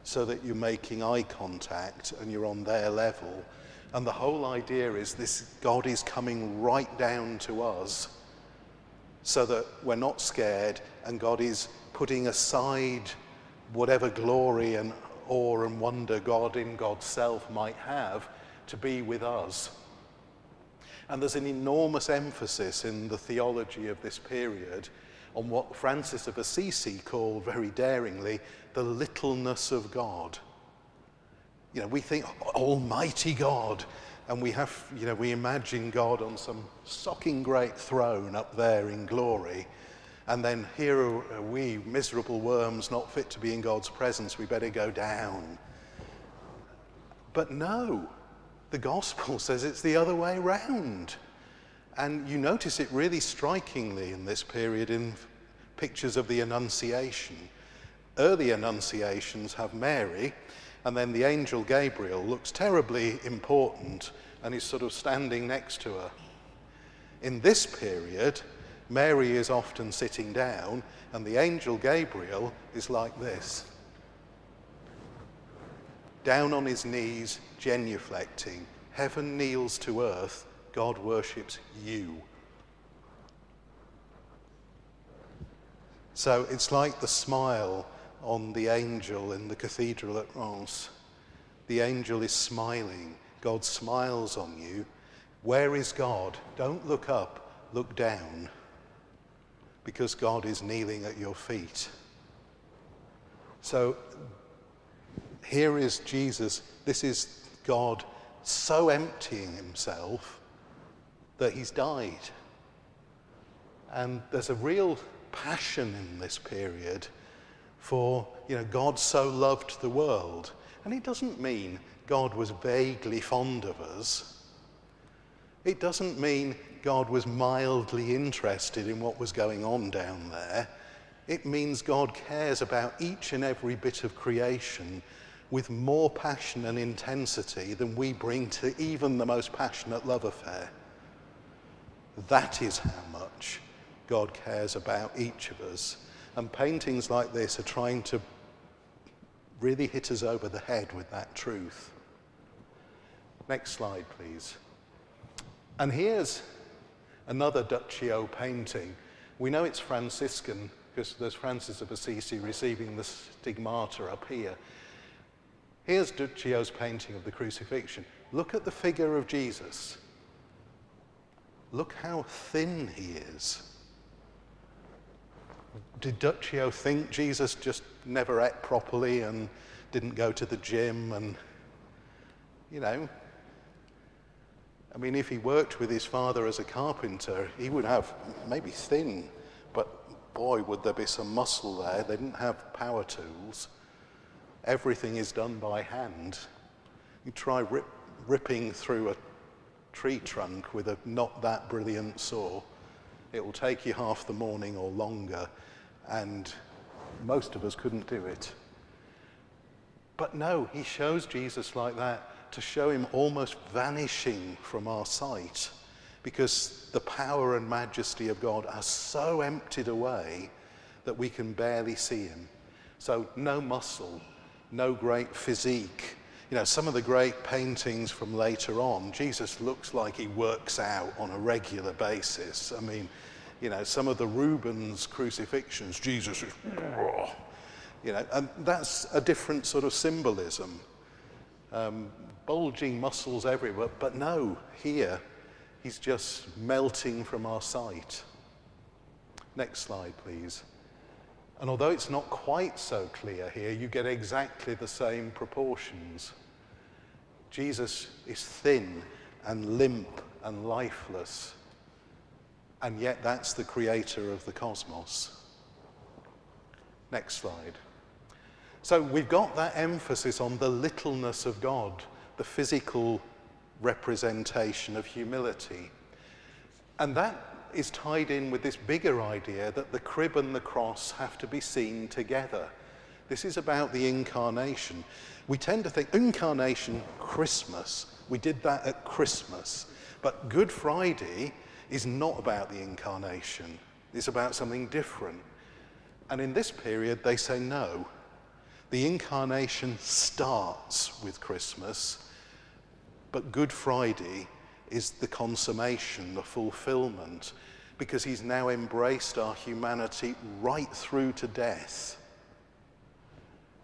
so that you're making eye contact and you're on their level. And the whole idea is this: God is coming right down to us so that we're not scared, and God is putting aside whatever glory and awe and wonder God in God's self might have to be with us. And there's an enormous emphasis in the theology of this period on what Francis of Assisi called very daringly the littleness of God. We think Almighty God, and we imagine God on some socking great throne up there in glory, and then here are we, miserable worms, not fit to be in God's presence, we better go down. But no, the Gospel says it's the other way round. And you notice it really strikingly in this period in pictures of the Annunciation. Early Annunciations have Mary, and then the angel Gabriel looks terribly important and is sort of standing next to her. In this period, Mary is often sitting down, and the angel Gabriel is like this. Down on his knees, genuflecting. Heaven kneels to earth, God worships you. So it's like the smile on the angel in the cathedral at Reims. The angel is smiling. God smiles on you. Where is God? Don't look up, look down. Because God is kneeling at your feet. So here is Jesus. This is God so emptying himself that he's died. And there's a real passion in this period for, God so loved the world. And it doesn't mean God was vaguely fond of us. It doesn't mean God was mildly interested in what was going on down there. It means God cares about each and every bit of creation with more passion and intensity than we bring to even the most passionate love affair. That is how much God cares about each of us. And paintings like this are trying to really hit us over the head with that truth. Next slide, please. And here's another Duccio painting. We know it's Franciscan because there's Francis of Assisi receiving the stigmata up here. Here's Duccio's painting of the crucifixion. Look at the figure of Jesus. Look how thin he is. Did Duccio think Jesus just never ate properly and didn't go to the gym and, if he worked with his father as a carpenter, he would have maybe thin, but boy, would there be some muscle there. They didn't have power tools. Everything is done by hand. You try ripping through a tree trunk with a not that brilliant saw. It will take you half the morning or longer, and most of us couldn't do it. But no, he shows Jesus like that to show him almost vanishing from our sight, because the power and majesty of God are so emptied away that we can barely see him. So no muscle, no great physique. You know, some of the great paintings from later on, Jesus looks like he works out on a regular basis. I mean, you know, some of the Rubens crucifixions, Jesus is, you know, and that's a different sort of symbolism. Bulging muscles everywhere, but no, here, he's just melting from our sight. Next slide, please. And although it's not quite so clear here, you get exactly the same proportions. Jesus is thin and limp and lifeless, and yet that's the creator of the cosmos. Next slide. So we've got that emphasis on the littleness of God, the physical representation of humility. And that is tied in with this bigger idea that the crib and the cross have to be seen together. This is about the incarnation. We tend to think incarnation, Christmas. We did that at Christmas. But Good Friday is not about the incarnation. It's about something different. And in this period, they say no. The incarnation starts with Christmas, but Good Friday is the consummation, the fulfillment, because he's now embraced our humanity right through to death.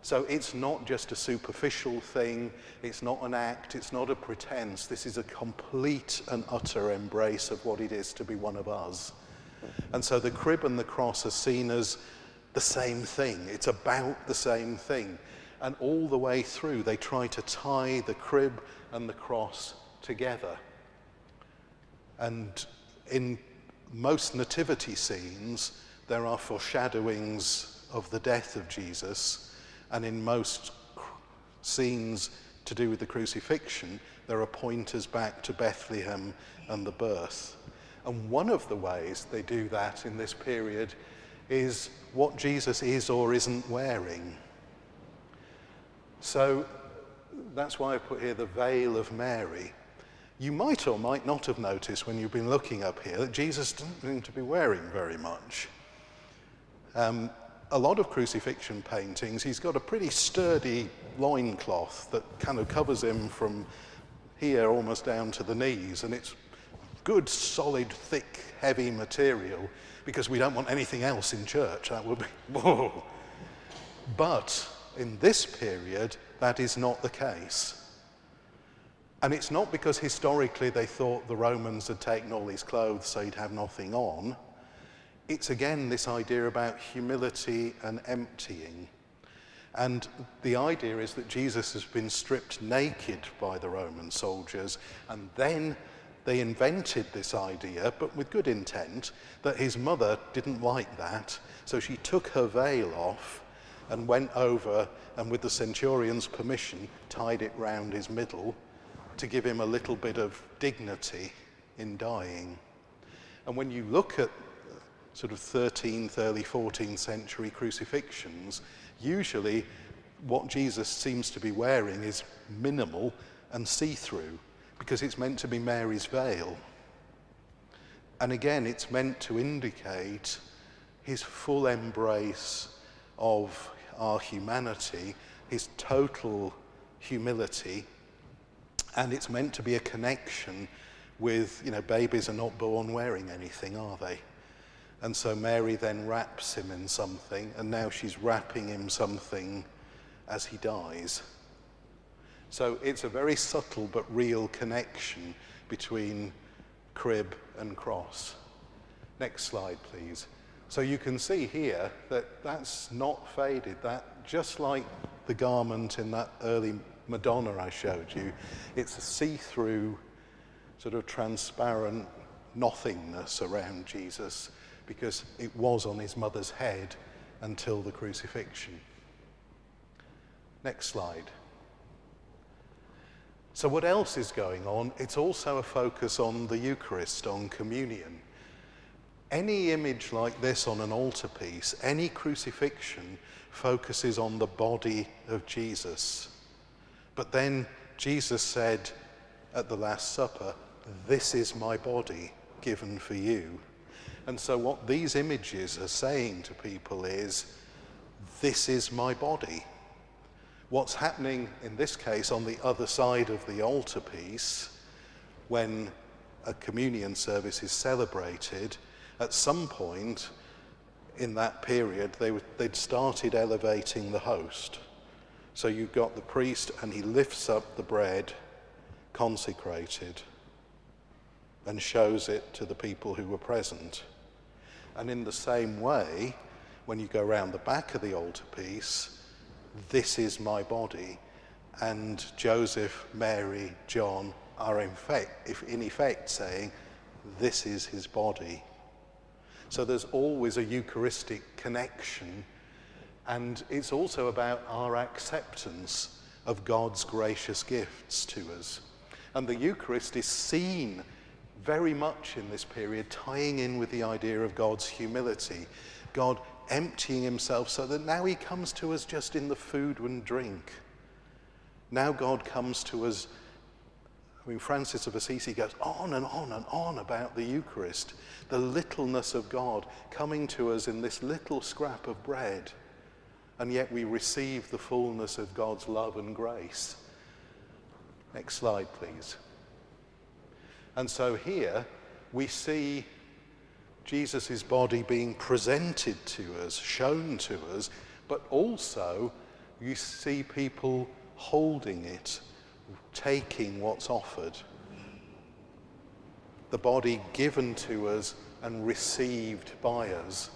So it's not just a superficial thing, it's not an act, it's not a pretense. This is a complete and utter embrace of what it is to be one of us. And so the crib and the cross are seen as the same thing. It's about the same thing. And all the way through, they try to tie the crib and the cross together. And in most nativity scenes, there are foreshadowings of the death of Jesus. And in most scenes to do with the crucifixion, there are pointers back to Bethlehem and the birth. And one of the ways they do that in this period is what Jesus is or isn't wearing. So that's why I put here the veil of Mary. You might or might not have noticed when you've been looking up here that Jesus doesn't seem to be wearing very much. A lot of crucifixion paintings, he's got a pretty sturdy loincloth that kind of covers him from here almost down to the knees, and it's good, solid, thick, heavy material, because we don't want anything else in church. That would be, whoa. But in this period, that is not the case. And it's not because historically they thought the Romans had taken all his clothes so he'd have nothing on. It's again this idea about humility and emptying. And the idea is that Jesus has been stripped naked by the Roman soldiers, and then they invented this idea, but with good intent, that his mother didn't like that, so she took her veil off and went over and, with the centurion's permission, tied it round his middle to give him a little bit of dignity in dying. And when you look at sort of 13th, early 14th century crucifixions, usually what Jesus seems to be wearing is minimal and see-through, because it's meant to be Mary's veil. And again, it's meant to indicate his full embrace of our humanity, his total humility, and it's meant to be a connection with, you know, babies are not born wearing anything, are they? And so Mary then wraps him in something, and now she's wrapping him something as he dies. So it's a very subtle but real connection between crib and cross. Next slide, please. So you can see here that that's not faded. That, just like the garment in that early Madonna I showed you, it's a see-through, sort of transparent nothingness around Jesus, because it was on his mother's head until the crucifixion. Next slide. So what else is going on? It's also a focus on the Eucharist, on communion. Any image like this on an altarpiece, any crucifixion, focuses on the body of Jesus. But then Jesus said at the Last Supper, "This is my body given for you." And so what these images are saying to people is, this is my body. What's happening in this case on the other side of the altarpiece, when a communion service is celebrated, at some point in that period they'd started elevating the host. So you've got the priest and he lifts up the bread consecrated and shows it to the people who were present. And in the same way, when you go around the back of the altarpiece, this is my body, and Joseph, Mary, John are in effect saying, this is his body. So there's always a Eucharistic connection, and it's also about our acceptance of God's gracious gifts to us. And the Eucharist is seen very much in this period, tying in with the idea of God's humility, God emptying himself so that now he comes to us just in the food and drink. Now God comes to us. I mean, Francis of Assisi goes on and on and on about the Eucharist, the littleness of God coming to us in this little scrap of bread, and yet we receive the fullness of God's love and grace. Next slide, please. And so here we see Jesus' body being presented to us, shown to us, but also you see people holding it, taking what's offered. The body given to us and received by us.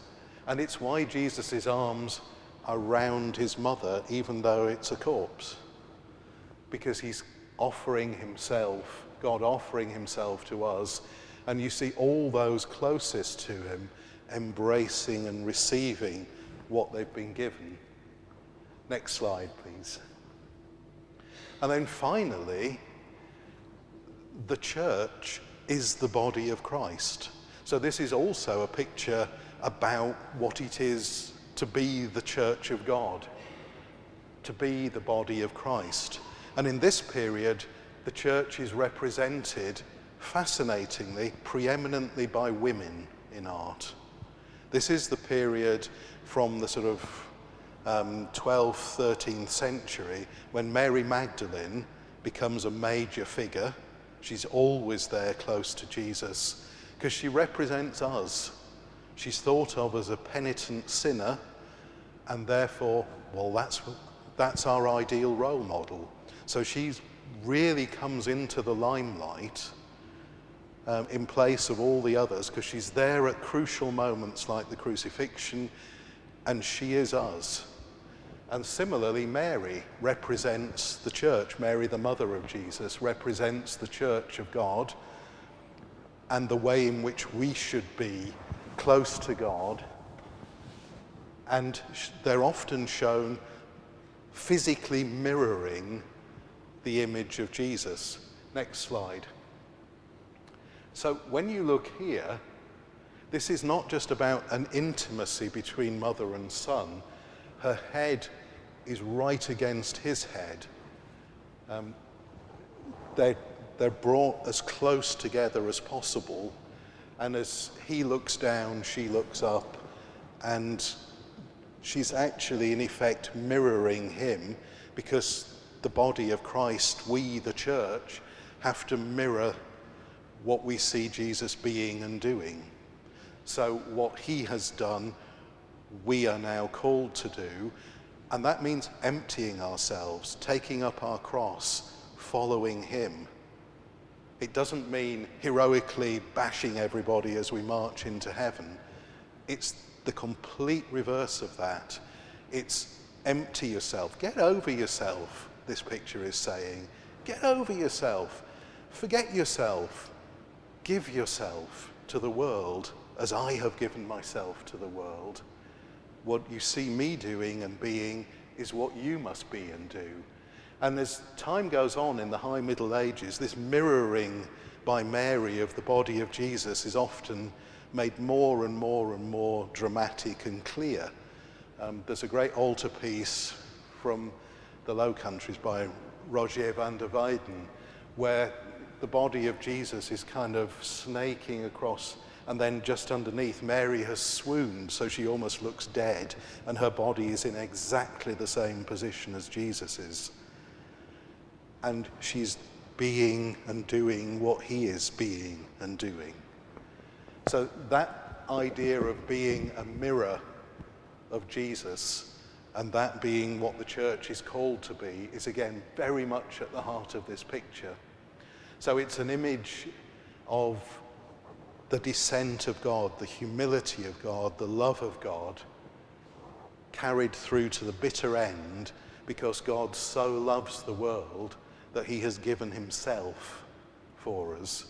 And it's why Jesus' arms are round his mother, even though it's a corpse. Because he's offering himself, God offering himself to us. And you see all those closest to him embracing and receiving what they've been given. Next slide, please. And then finally, the church is the body of Christ. So this is also a picture about what it is to be the church of God, to be the body of Christ. And in this period, the church is represented, fascinatingly, preeminently by women in art. This is the period from the sort of 12th, 13th century, when Mary Magdalene becomes a major figure. She's always there close to Jesus because she represents us. She's thought of as a penitent sinner, and therefore, well, that's our ideal role model. So she really comes into the limelight in place of all the others, because she's there at crucial moments like the crucifixion, and she is us. And similarly, Mary represents the church. Mary, the mother of Jesus, represents the church of God and the way in which we should be close to God. And they're often shown physically mirroring the image of Jesus. Next slide. So when you look here, this is not just about an intimacy between mother and son. Her head is right against his head. They're brought as close together as possible, and as he looks down, she looks up, and she's actually in effect mirroring him, because the body of Christ, we the church, have to mirror what we see Jesus being and doing. So what he has done, we are now called to do, and that means emptying ourselves, taking up our cross, following him. It doesn't mean heroically bashing everybody as we march into heaven. It's the complete reverse of that. It's empty yourself, get over yourself, this picture is saying. Get over yourself, forget yourself, give yourself to the world as I have given myself to the world. What you see me doing and being is what you must be and do. And as time goes on in the High Middle Ages, this mirroring by Mary of the body of Jesus is often made more and more and more dramatic and clear. There's a great altarpiece from the Low Countries by Rogier van der Weyden, where the body of Jesus is kind of snaking across, and then just underneath, Mary has swooned, so she almost looks dead, and her body is in exactly the same position as Jesus's. And she's being and doing what he is being and doing. So that idea of being a mirror of Jesus, and that being what the church is called to be, is again very much at the heart of this picture. So it's an image of the descent of God, the humility of God, the love of God, carried through to the bitter end, because God so loves the world that he has given himself for us,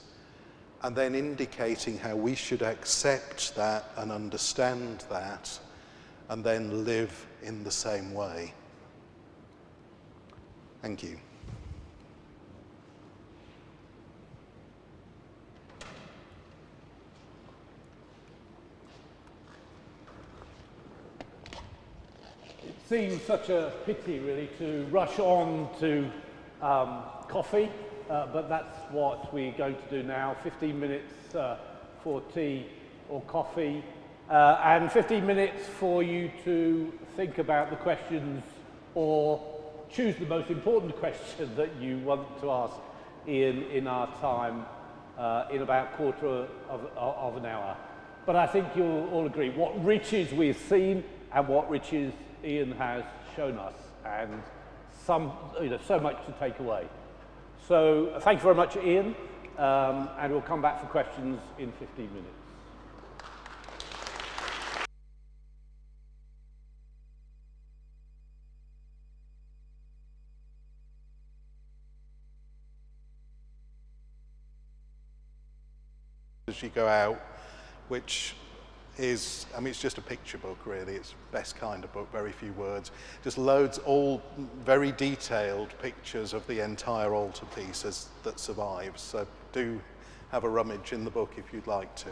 and then indicating how we should accept that and understand that, and then live in the same way. Thank you. It seems such a pity, really, to rush on to coffee, but that's what we're going to do now. 15 minutes for tea or coffee, and 15 minutes for you to think about the questions or choose the most important question that you want to ask Iain in our time in about quarter of an hour. But I think you'll all agree what riches we've seen and what riches Iain has shown us, and so much to take away. So thank you very much, Iain, and we'll come back for questions in 15 minutes. As you go out, which is, I mean, it's just a picture book, really. It's the best kind of book, very few words. Just loads, all very detailed pictures of the entire altarpiece that survives. So do have a rummage in the book if you'd like to.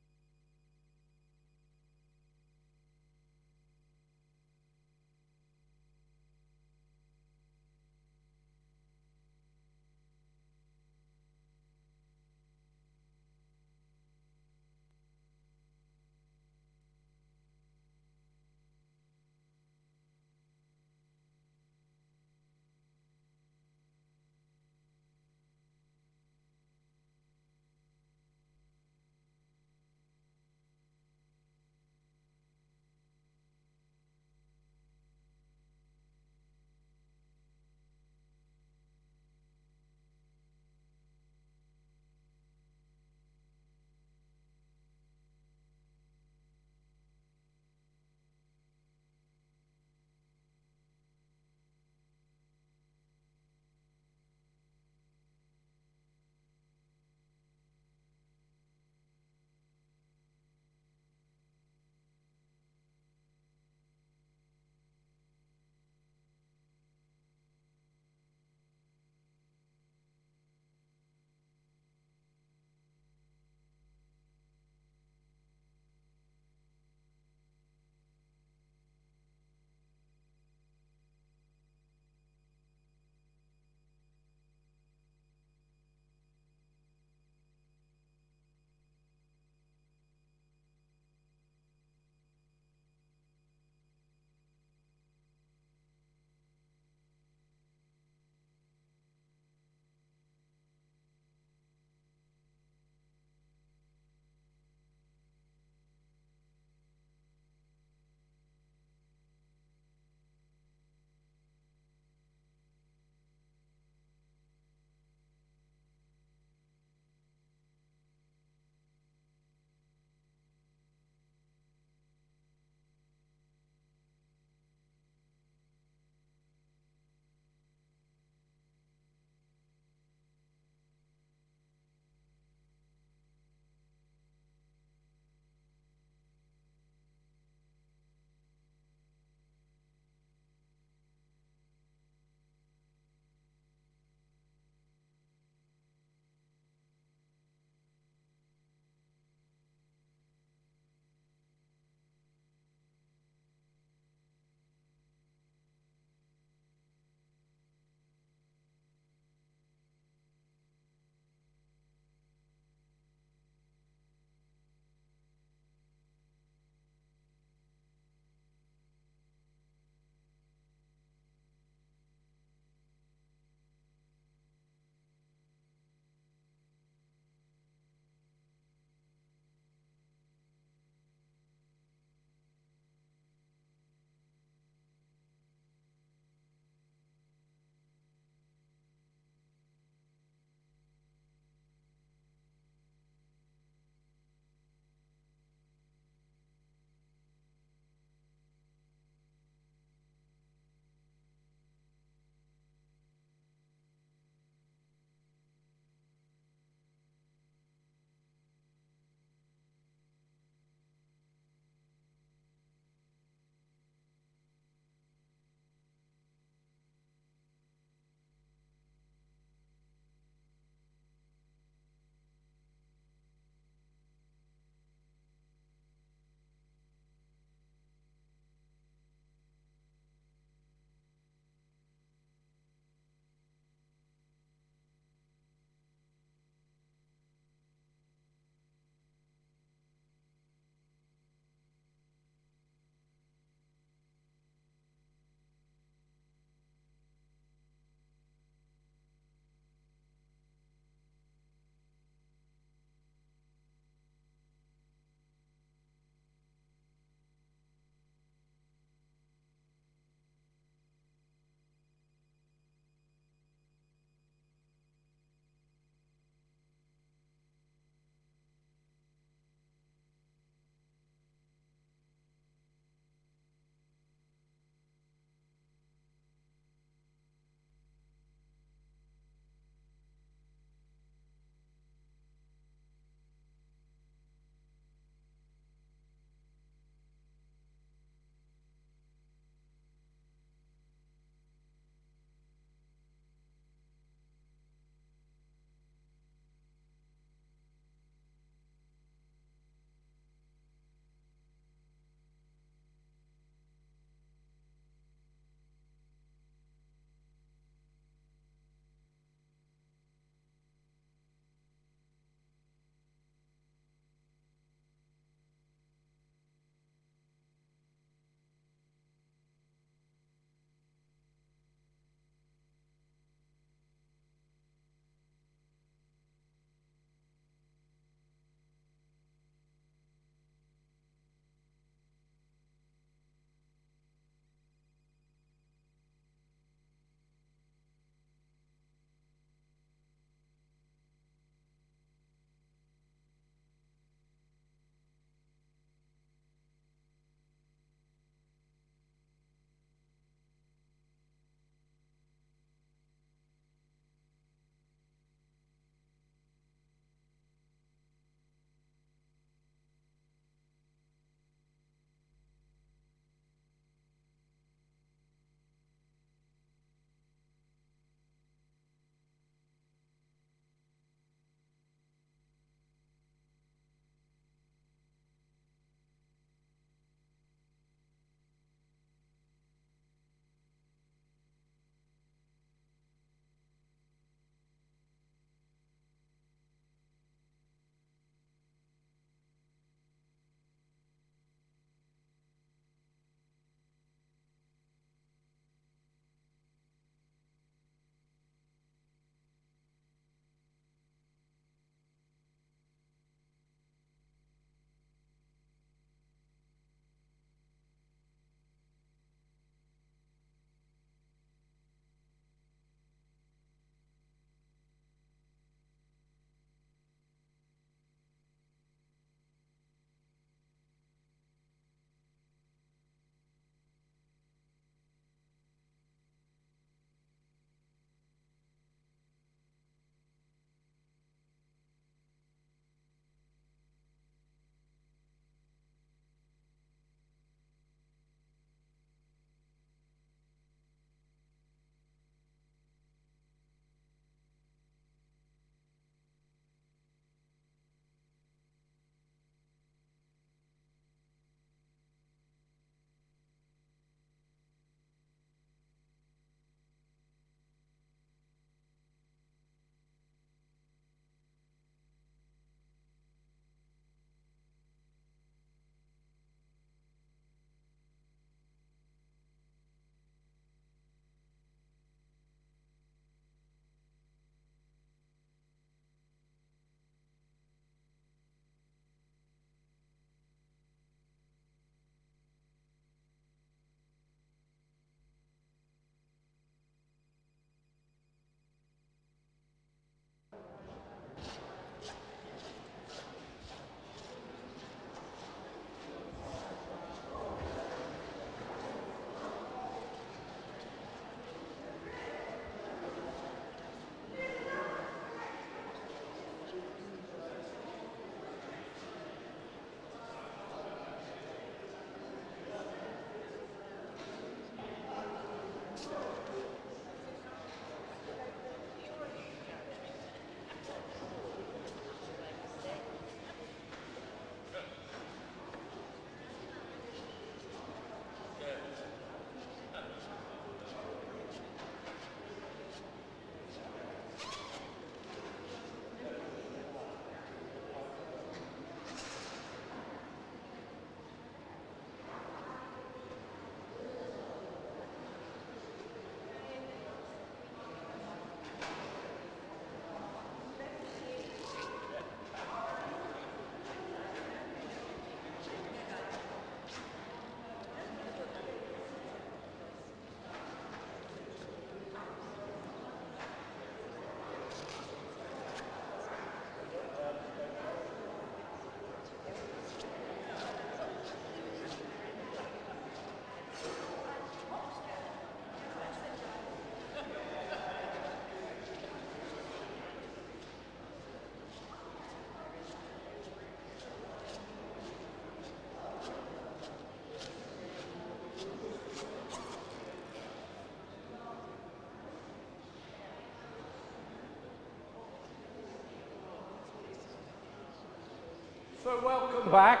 So welcome back.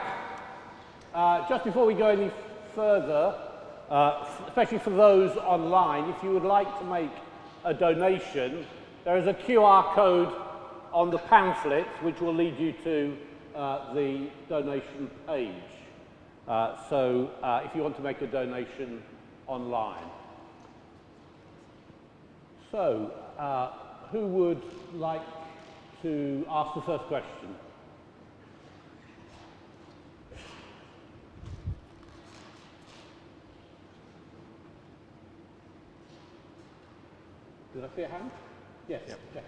Just before we go any further, especially for those online, if you would like to make a donation, there is a QR code on the pamphlet which will lead you to the donation page. So if you want to make a donation online. So, who would like to ask the first question? Did I see a hand? Yes. Yep. Yeah.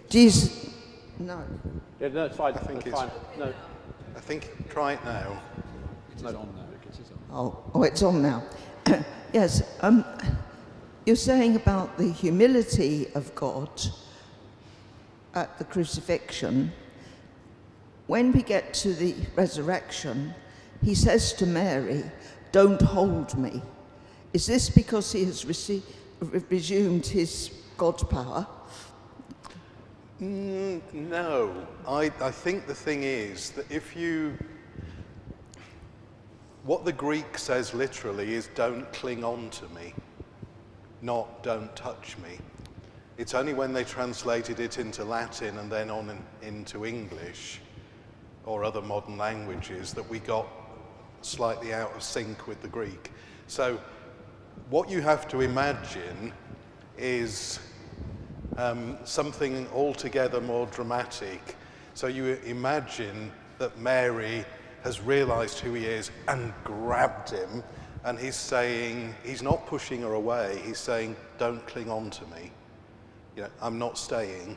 Jesus, no. Yeah, no, it's fine. I think it's fine. No. I think try it now. It is on now. It is on. Oh, it's on now. Yes, you're saying about the humility of God at the crucifixion. When we get to the resurrection, he says to Mary, "Don't hold me." Is this because he has resumed his God's power? No, I think the thing is that what the Greek says literally is "don't cling on to me," not "don't touch me." It's only when they translated it into Latin and then on into English or other modern languages that we got slightly out of sync with the Greek. So what you have to imagine is something altogether more dramatic. So you imagine that Mary has realized who he is and grabbed him, and he's not pushing her away, he's saying, "Don't cling on to me. You know, I'm not staying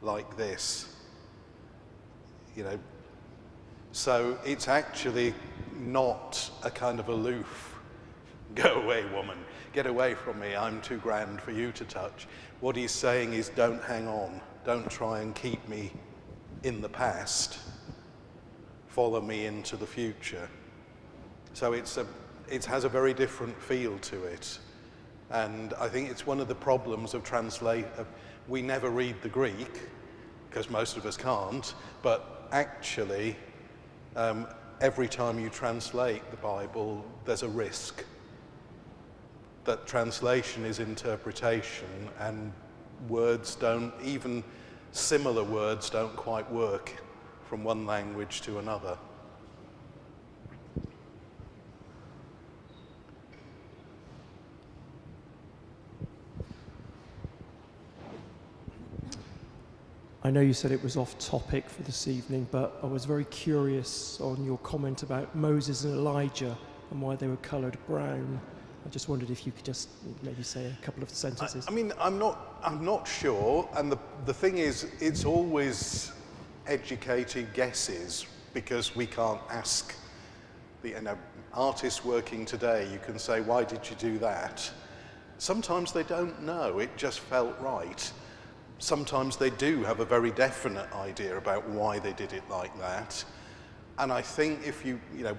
like this." You know, so it's actually not a kind of aloof, "Go away, woman, get away from me, I'm too grand for you to touch." What he's saying is, don't hang on, don't try and keep me in the past, follow me into the future. So it has a very different feel to it. And I think it's one of the problems of we never read the Greek, because most of us can't, but actually, every time you translate the Bible, there's a risk that translation is interpretation, and even similar words don't quite work from one language to another. I know you said it was off topic for this evening, but I was very curious on your comment about Moses and Elijah and why they were coloured brown. I just wondered if you could just maybe say a couple of sentences. I mean, I'm not sure, and the thing is, it's always educated guesses, because we can't ask artists working today. You can say, "Why did you do that?" Sometimes they don't know, it just felt right. Sometimes they do have a very definite idea about why they did it like that. And I think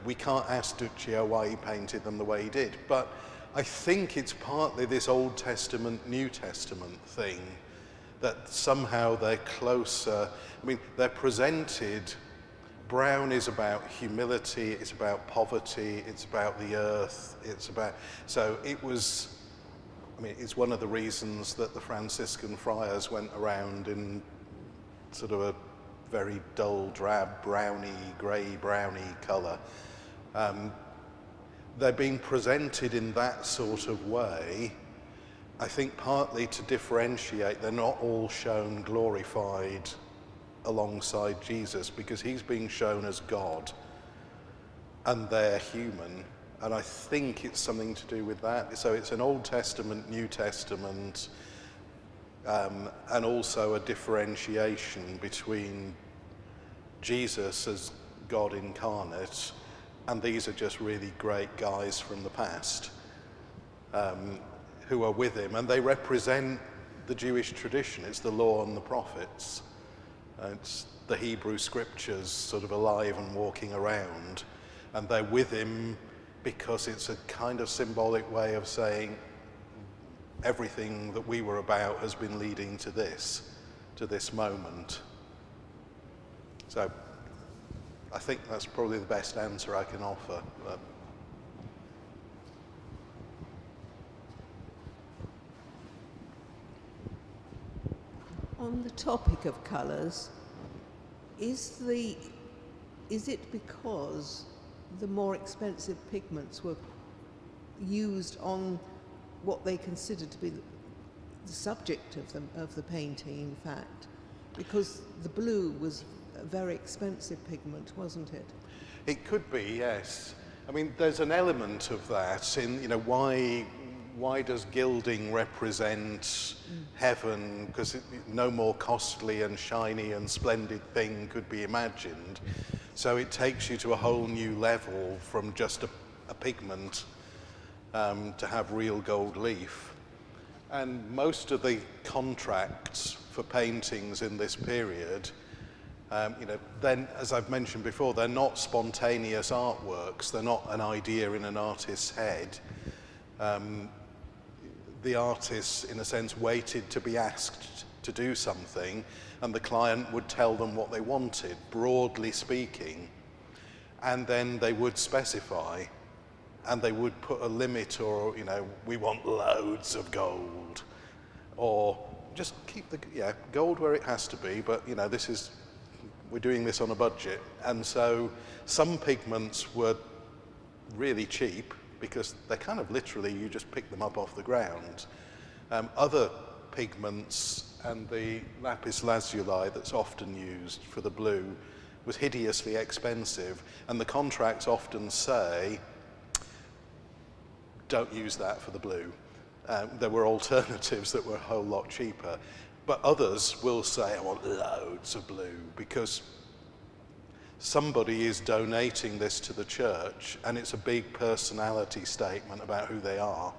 we can't ask Duccio why he painted them the way he did, but I think it's partly this Old Testament, New Testament thing, that somehow they're closer. I mean, they're presented, brown is about humility, it's about poverty, it's about the earth, it's one of the reasons that the Franciscan friars went around in sort of a very dull, drab, grey browny colour. They're being presented in that sort of way, I think partly to differentiate. They're not all shown glorified alongside Jesus, because he's being shown as God and they're human. And I think it's something to do with that. So it's an Old Testament, New Testament, and also a differentiation between Jesus as God incarnate, and these are just really great guys from the past who are with him, and they represent the Jewish tradition. It's the law and the prophets. It's the Hebrew scriptures sort of alive and walking around, and they're with him because it's a kind of symbolic way of saying everything that we were about has been leading to this moment. So I think that's probably the best answer I can offer. But on the topic of colours, is it because the more expensive pigments were used on what they considered to be the subject of the painting, in fact? Because the blue was a very expensive pigment, wasn't it? it could be, yes. I mean, there's an element of that in, you know, why does gilding represent heaven? Because no more costly and shiny and splendid thing could be imagined. So it takes you to a whole new level from just a pigment to have real gold leaf. And most of the contracts for paintings in this period, you know, then, as I've mentioned before, they're not spontaneous artworks. They're not an idea in an artist's head. The artists, in a sense, waited to be asked to do something, and the client would tell them what they wanted, broadly speaking, and then they would specify, and they would put a limit, or, you know, we want loads of gold, or just keep the gold where it has to be, but, you know, we're doing this on a budget. And so some pigments were really cheap, because they're kind of literally, you just pick them up off the ground. Other pigments, and the lapis lazuli that's often used for the blue, was hideously expensive, and the contracts often say, don't use that for the blue. There were alternatives that were a whole lot cheaper, but others will say, I want loads of blue, because somebody is donating this to the church, and it's a big personality statement about who they are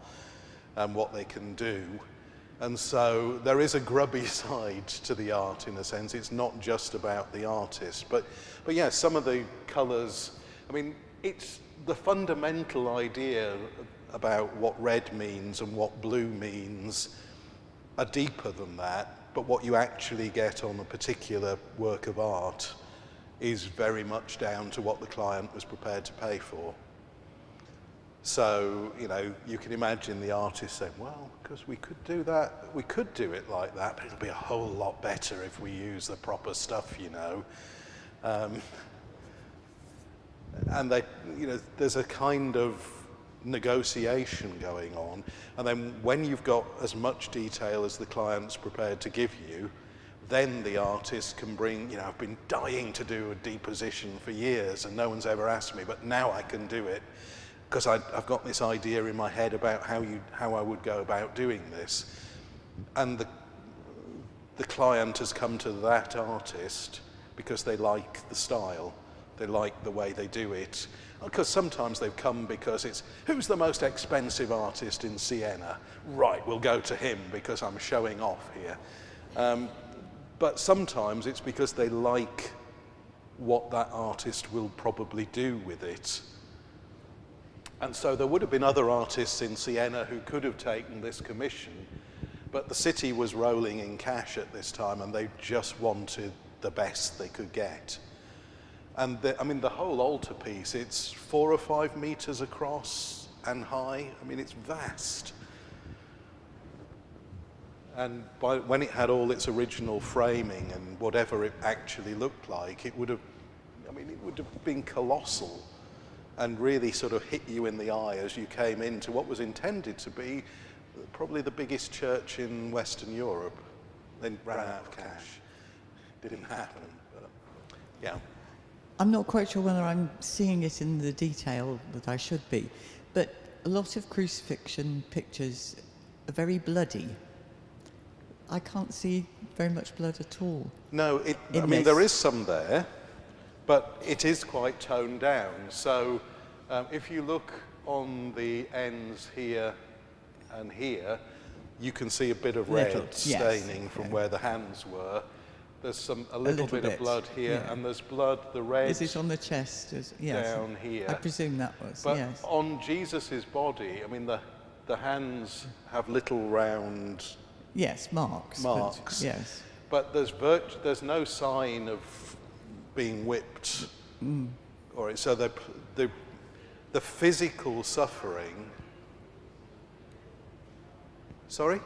and what they can do. And so there is a grubby side to the art, in a sense. It's not just about the artist. But yeah, some of the colours, I mean, it's the fundamental idea about what red means and what blue means are deeper than that, but what you actually get on a particular work of art is very much down to what the client was prepared to pay for. So, you know, you can imagine the artist saying, well, because we could do that, we could do it like that, but it'll be a whole lot better if we use the proper stuff, you know. And they, you know, there's a kind of negotiation going on, and then when you've got as much detail as the client's prepared to give you, then the artist can bring, you know, I've been dying to do a deposition for years and no one's ever asked me, but now I can do it because I've got this idea in my head about how I would go about doing this. And the client has come to that artist because they like the style, they like the way they do it. Because sometimes they've come because it's, who's the most expensive artist in Siena? Right, we'll go to him because I'm showing off here. But sometimes it's because they like what that artist will probably do with it. And so there would have been other artists in Siena who could have taken this commission, but the city was rolling in cash at this time and they just wanted the best they could get. And I mean, the whole altarpiece, it's 4 or 5 meters across and high. I mean, it's vast. And when it had all its original framing and whatever it actually looked like, it would have been colossal and really sort of hit you in the eye as you came into what was intended to be probably the biggest church in Western Europe. Then ran out of cash. Didn't happen, but yeah. I'm not quite sure whether I'm seeing it in the detail that I should be, but a lot of crucifixion pictures are very bloody. I can't see very much blood at all. No, I mean, there is some there, but it is quite toned down. So if you look on the ends here and here, you can see a bit of red staining from where the hands were. There's a little bit of blood here, yeah. and there's blood, the red. Is it on the chest? Yes. Down here. I presume that was, But yes. on Jesus's body, I mean, the hands have little round Yes, marks. marks. Yes. But there's no sign of being whipped. Or so the physical suffering. Sorry? On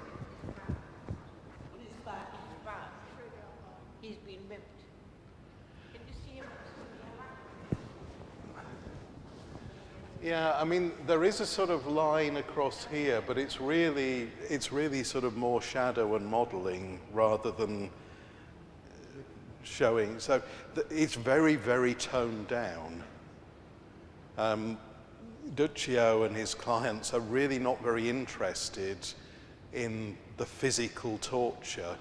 his back, he's been whipped. Can you see him? Yeah, I mean, there is a sort of line across here, but it's really sort of more shadow and modelling rather than showing. So it's very, very toned down. Duccio and his clients are really not very interested in the physical torture.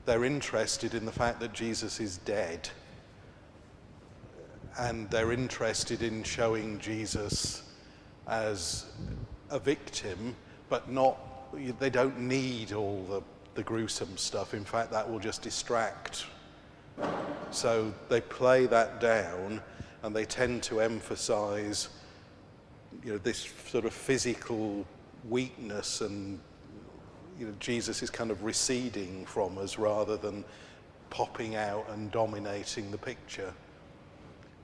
They're interested in the fact that Jesus is dead. And they're interested in showing Jesus as a victim, but they don't need all the gruesome stuff. In fact, that will just distract. So they play that down, and they tend to emphasize, this sort of physical weakness, and Jesus is kind of receding from us rather than popping out and dominating the picture.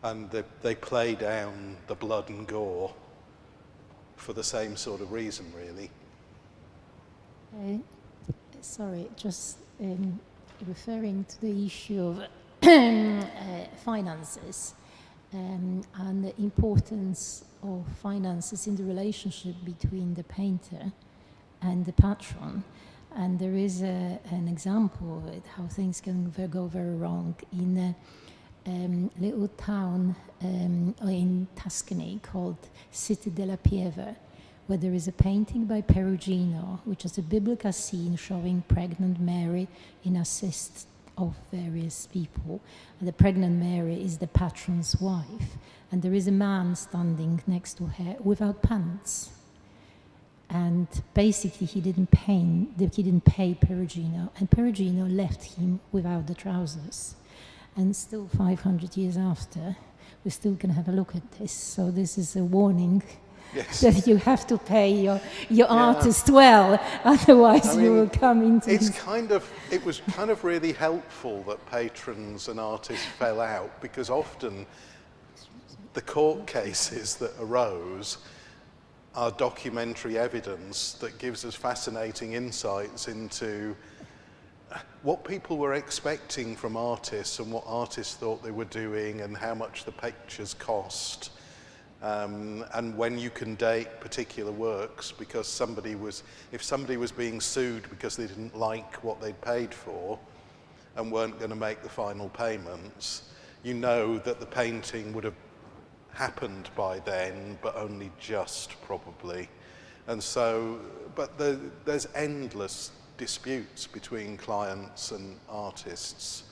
And they play down the blood and gore for the same sort of reason, really. Sorry, just referring to the issue of finances and the importance of finances in the relationship between the painter and the patron. And there is an example of how things can go very wrong in a little town in Tuscany called City della Pieve, where there is a painting by Perugino, which is a biblical scene showing pregnant Mary in assist of various people. And the pregnant Mary is the patron's wife, and there is a man standing next to her without pants. And basically he didn't pay Perugino, and Perugino left him without the trousers. And still 500 years after, we still can have a look at this. So this is a warning that you have to pay your artist well, otherwise you will come into it was kind of really helpful that patrons and artists fell out, because often the court cases that arose are documentary evidence that gives us fascinating insights into what people were expecting from artists and what artists thought they were doing and how much the pictures cost. And when you can date particular works, because if somebody was being sued because they didn't like what they'd paid for and weren't going to make the final payments, you know that the painting would have happened by then, but only just probably. And so, but there's endless disputes between clients and artists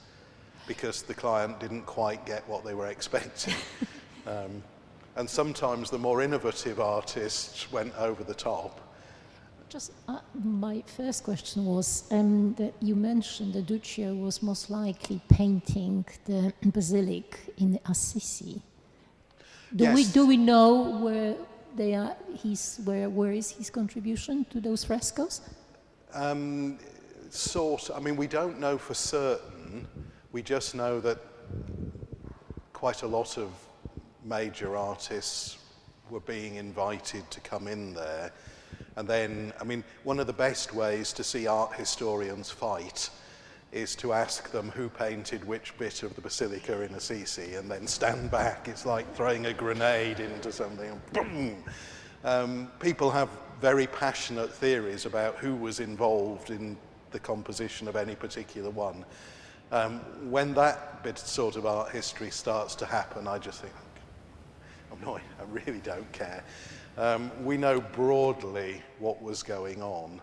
because the client didn't quite get what they were expecting. And sometimes the more innovative artists went over the top. Just my first question was that you mentioned that Duccio was most likely painting the basilica in Assisi. Do we know where they are? Where is his contribution to those frescoes? I mean, we don't know for certain. We just know that quite a lot of major artists were being invited to come in there. And then, I mean, one of the best ways to see art historians fight is to ask them who painted which bit of the basilica in Assisi and then stand back. It's like throwing a grenade into something. Boom! People have very passionate theories about who was involved in the composition of any particular one. When that bit sort of art history starts to happen, I just think, I really don't care. We know broadly what was going on,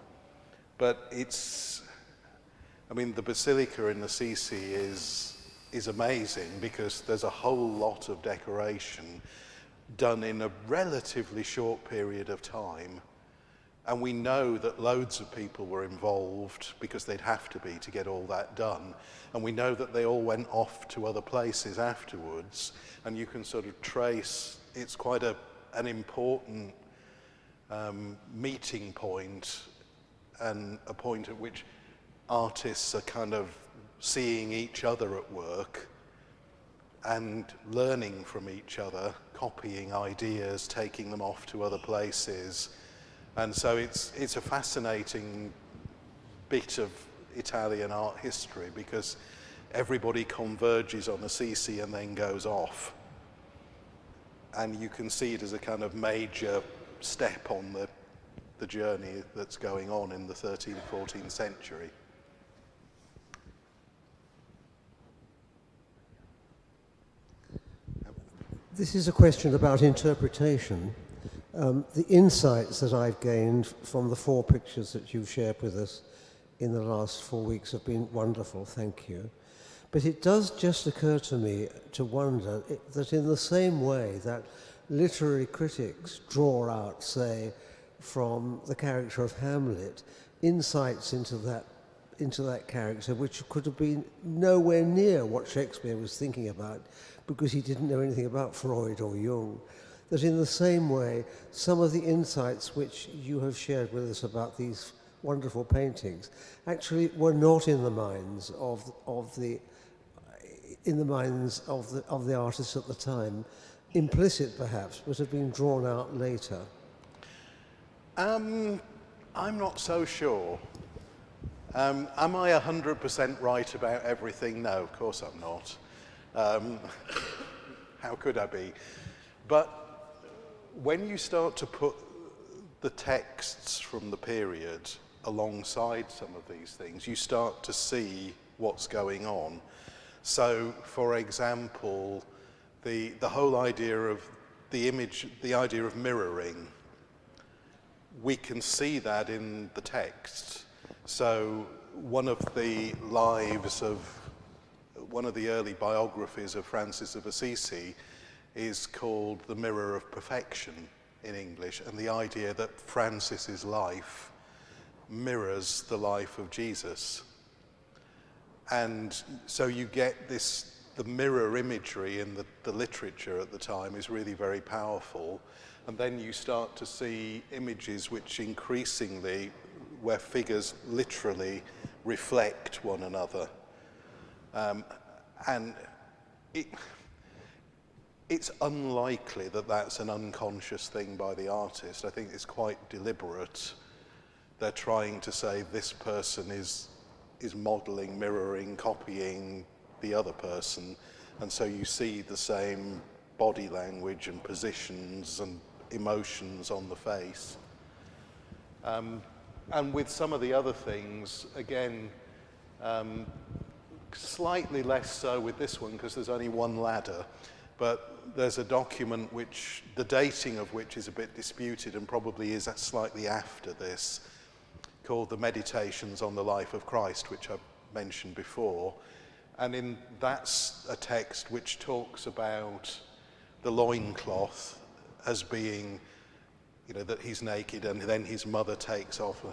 but the Basilica in Assisi is amazing because there's a whole lot of decoration done in a relatively short period of time. And we know that loads of people were involved because they'd have to be to get all that done. And we know that they all went off to other places afterwards. And you can sort of trace, it's quite an important meeting point, and a point at which artists are kind of seeing each other at work and learning from each other, copying ideas, taking them off to other places. And so it's a fascinating bit of Italian art history, because everybody converges on Assisi and then goes off. And you can see it as a kind of major step on the journey that's going on in the 13th, 14th century. This is a question about interpretation. The insights that I've gained from the 4 pictures that you've shared with us in the last 4 weeks have been wonderful, thank you. But it does just occur to me to wonder that in the same way that literary critics draw out, say, from the character of Hamlet, insights into that character which could have been nowhere near what Shakespeare was thinking about, because he didn't know anything about Freud or Jung, that in the same way, some of the insights which you have shared with us about these wonderful paintings actually were not in the minds of the artists at the time, implicit perhaps, but have been drawn out later. I'm not so sure. Am I 100% right about everything? No, of course I'm not. How could I be? But when you start to put the texts from the period alongside some of these things, you start to see what's going on. So, for example, the whole idea of the image, the idea of mirroring, we can see that in the text. So, one of the lives of one of the early biographies of Francis of Assisi is called The Mirror of Perfection in English, and the idea that Francis's life mirrors the life of Jesus. And so you get this, the mirror imagery in the literature at the time is really very powerful. And then you start to see images which increasingly, where figures literally reflect one another. And it's unlikely that that's an unconscious thing by the artist. I think it's quite deliberate. They're trying to say this person is modeling, mirroring, copying the other person. And so you see the same body language and positions and emotions on the face. And with some of the other things, again, slightly less so with this one because there's only one ladder, but there's a document which, the dating of which is a bit disputed and probably is slightly after this, called the Meditations on the Life of Christ, which I've mentioned before. And that's a text which talks about the loincloth as being, that he's naked and then his mother takes off.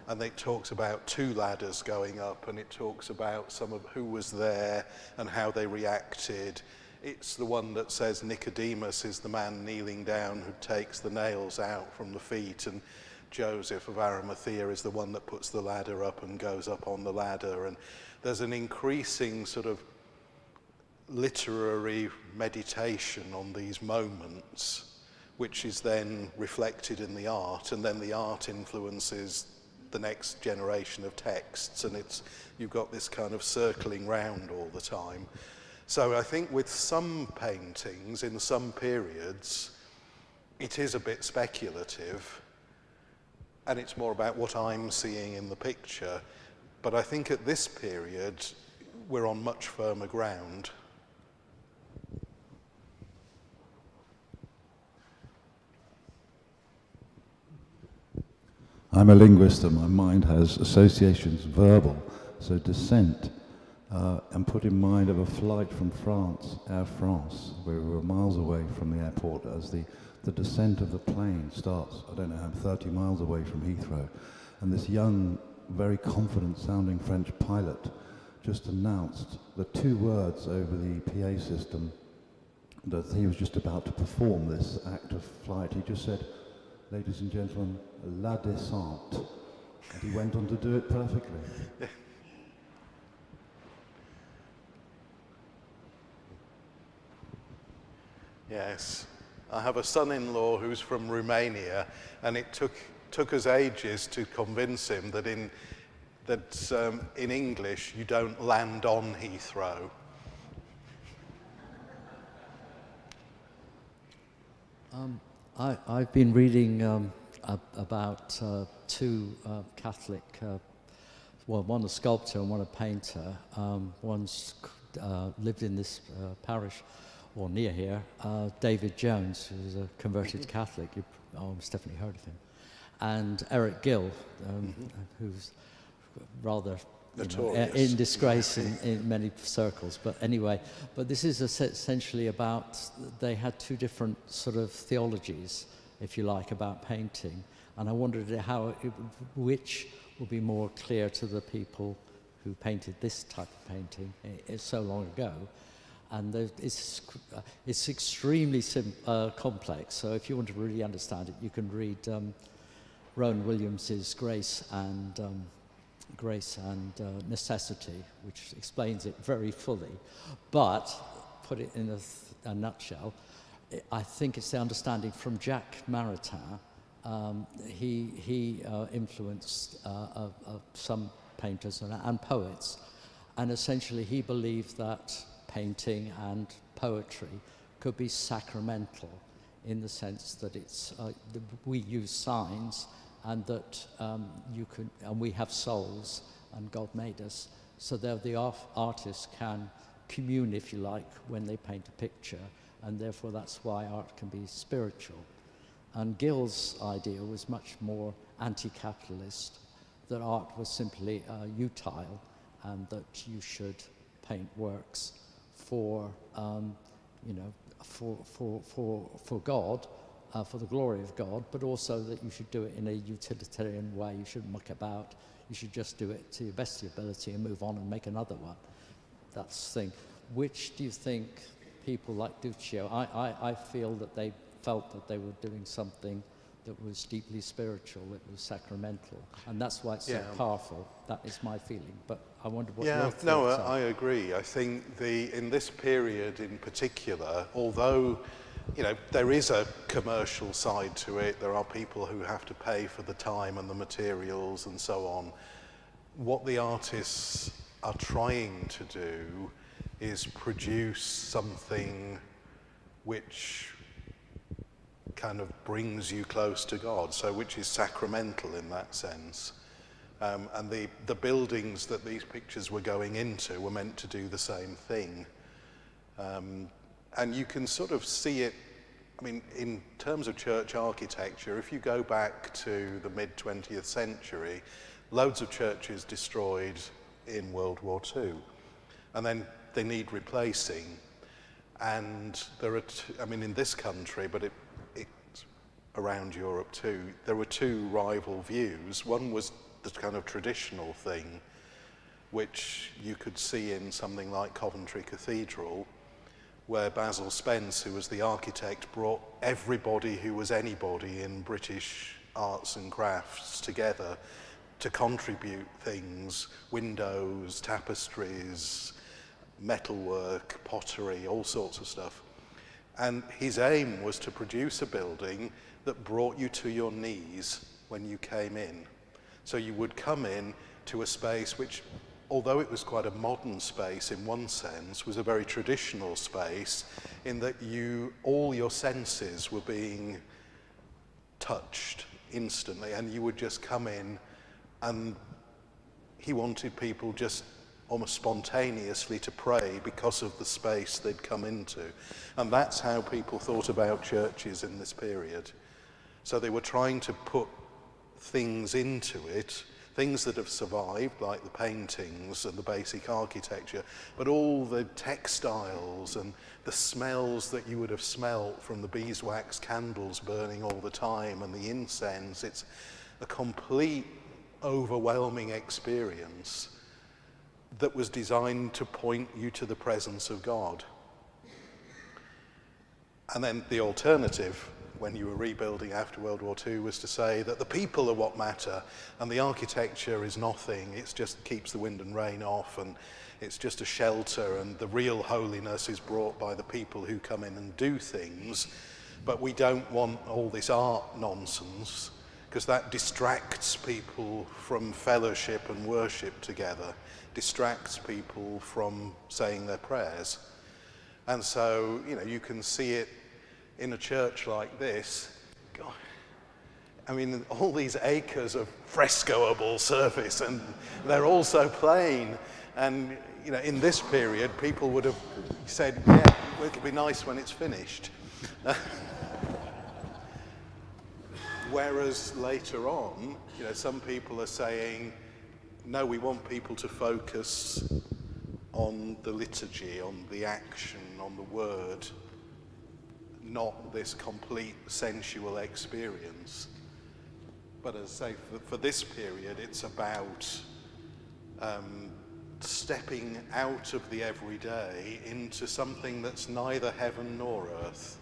And it talks about 2 ladders going up, and it talks about some of who was there and how they reacted. It's the one that says Nicodemus is the man kneeling down who takes the nails out from the feet, and Joseph of Arimathea is the one that puts the ladder up and goes up on the ladder. And there's an increasing sort of literary meditation on these moments, which is then reflected in the art, and then the art influences the next generation of texts, and you've got this kind of circling round all the time. So I think with some paintings in some periods, it is a bit speculative, and it's more about what I'm seeing in the picture. But I think at this period, we're on much firmer ground. I'm a linguist and my mind has associations, verbal, so descent. I'm put in mind of a flight from France, Air France, where we were miles away from the airport as the the descent of the plane starts, I don't know how, 30 miles away from Heathrow, and this young, very confident sounding French pilot just announced the 2 words over the PA system that he was just about to perform this act of flight. He just said, "Ladies and gentlemen, la descente." And he went on to do it perfectly. Yes. I have a son-in-law who's from Romania, and it took us ages to convince him that in English you don't land on Heathrow. I've been reading about 2 Catholic, well, one a sculptor and one a painter. One's lived in this parish, or near here, David Jones, who's a converted Catholic. You've almost definitely heard of him. And Eric Gill, who's rather in disgrace in many circles. But anyway, but this is essentially about, they had 2 different sort of theologies, if you like, about painting. And I wondered which would be more clear to the people who painted this type of painting so long ago. And it's extremely complex. So if you want to really understand it, you can read Rowan Williams's Grace and Necessity, which explains it very fully. But put it in a nutshell, I think it's the understanding from Jacques Maritain. He influenced some painters and poets, and essentially he believed that painting and poetry could be sacramental in the sense that it's we use signs, and that and we have souls, and God made us, so that the artist can commune, if you like, when they paint a picture, and therefore that's why art can be spiritual. And Gill's idea was much more anti-capitalist, that art was simply utile, and that you should paint works for God, for the glory of God, but also that you should do it in a utilitarian way. You shouldn't muck about. You should just do it to your best of your ability and move on and make another one. That's the thing. Which do you think people like Duccio, I feel that they felt that they were doing something that was deeply spiritual, that was sacramental, and that's why it's so powerful. That is my feeling, but I wonder what your thoughts are. I agree. I think in this period in particular, although there is a commercial side to it, there are people who have to pay for the time and the materials and so on, what the artists are trying to do is produce something which kind of brings you close to God, so which is sacramental in that sense. And the buildings that these pictures were going into were meant to do the same thing. And you can sort of see it, I mean, in terms of church architecture, if you go back to the mid-20th century, loads of churches destroyed in World War II, and then they need replacing. And there are, in this country, but it's around Europe too, there were 2 rival views. One was the kind of traditional thing, which you could see in something like Coventry Cathedral, where Basil Spence, who was the architect, brought everybody who was anybody in British arts and crafts together to contribute things, windows, tapestries, metalwork, pottery, all sorts of stuff. And his aim was to produce a building that brought you to your knees when you came in. So you would come in to a space which, although it was quite a modern space in one sense, was a very traditional space in that all your senses were being touched instantly, and you would just come in, and he wanted people just almost spontaneously to pray because of the space they'd come into. And that's how people thought about churches in this period. So they were trying to put things into it things that have survived, like the paintings and the basic architecture, but all the textiles and the smells that you would have smelt from the beeswax candles burning all the time and the incense. It's a complete, overwhelming experience that was designed to point you to the presence of God. And then the alternative, when you were rebuilding after World War II, was to say that the people are what matter and the architecture is nothing. It just keeps the wind and rain off, and it's just a shelter, and the real holiness is brought by the people who come in and do things. But we don't want all this art nonsense, because that distracts people from fellowship and worship together, distracts people from saying their prayers. And so, you can see it in a church like this. God, I mean, all these acres of frescoable surface, and they're all so plain. And, in this period, people would have said, yeah, it'll be nice when it's finished. Whereas later on, some people are saying, no, we want people to focus on the liturgy, on the action, on the word, not this complete sensual experience. But as I say, for this period, it's about stepping out of the everyday into something that's neither heaven nor earth.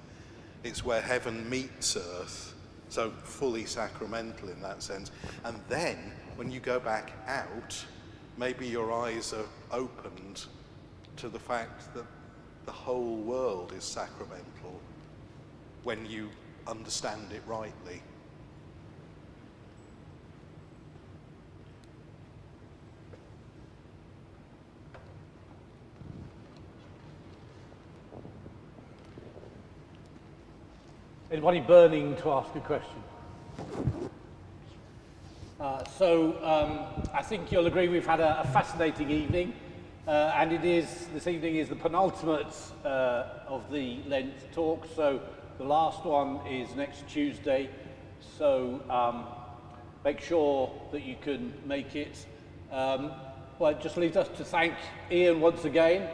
It's where heaven meets earth, so fully sacramental in that sense. And then, when you go back out, maybe your eyes are opened to the fact that the whole world is sacramental when you understand it rightly. Anybody burning to ask a question? I think you'll agree we've had a fascinating evening, and this evening is the penultimate of the Lent talk, so the last one is next Tuesday, so make sure that you can make it. Well, it just leaves us to thank Iain once again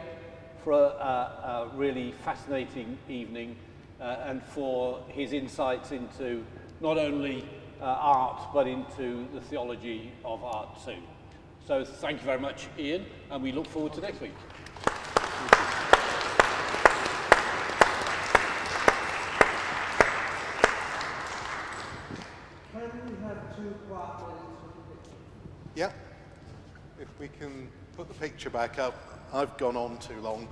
for a really fascinating evening, and for his insights into not only art, but into the theology of art too. So thank you very much, Iain, and we look forward to next week. Can we have 2 quiet minutes for the picture? Yeah, if we can put the picture back up. I've gone on too long,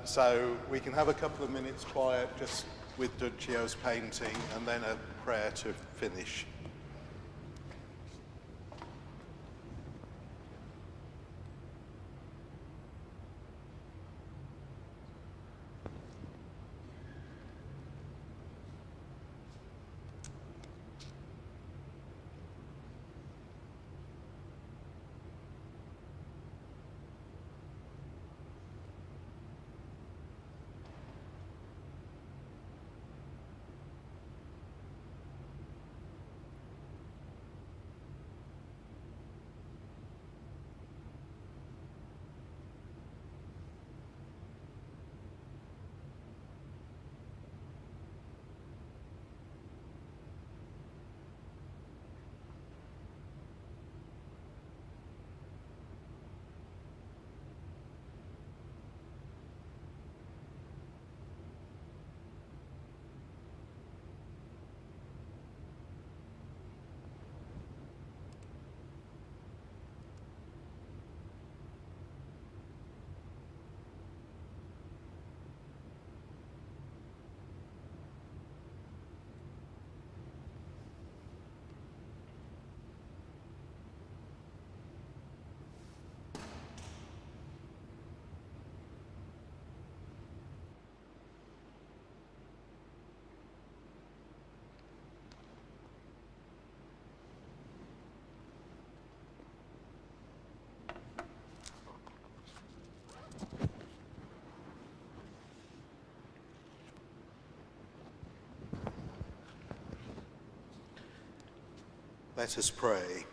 so we can have a couple of minutes quiet just with Duccio's painting, and then a prayer to finish. Let us pray.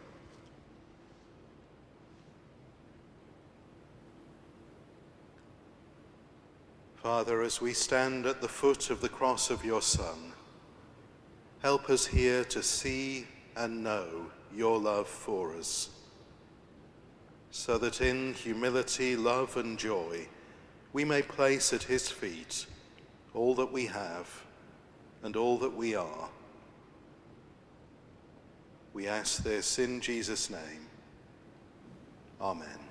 Father, as we stand at the foot of the cross of your Son, help us here to see and know your love for us, so that in humility, love, and joy, we may place at his feet all that we have and all that we are. We ask this in Jesus' name. Amen.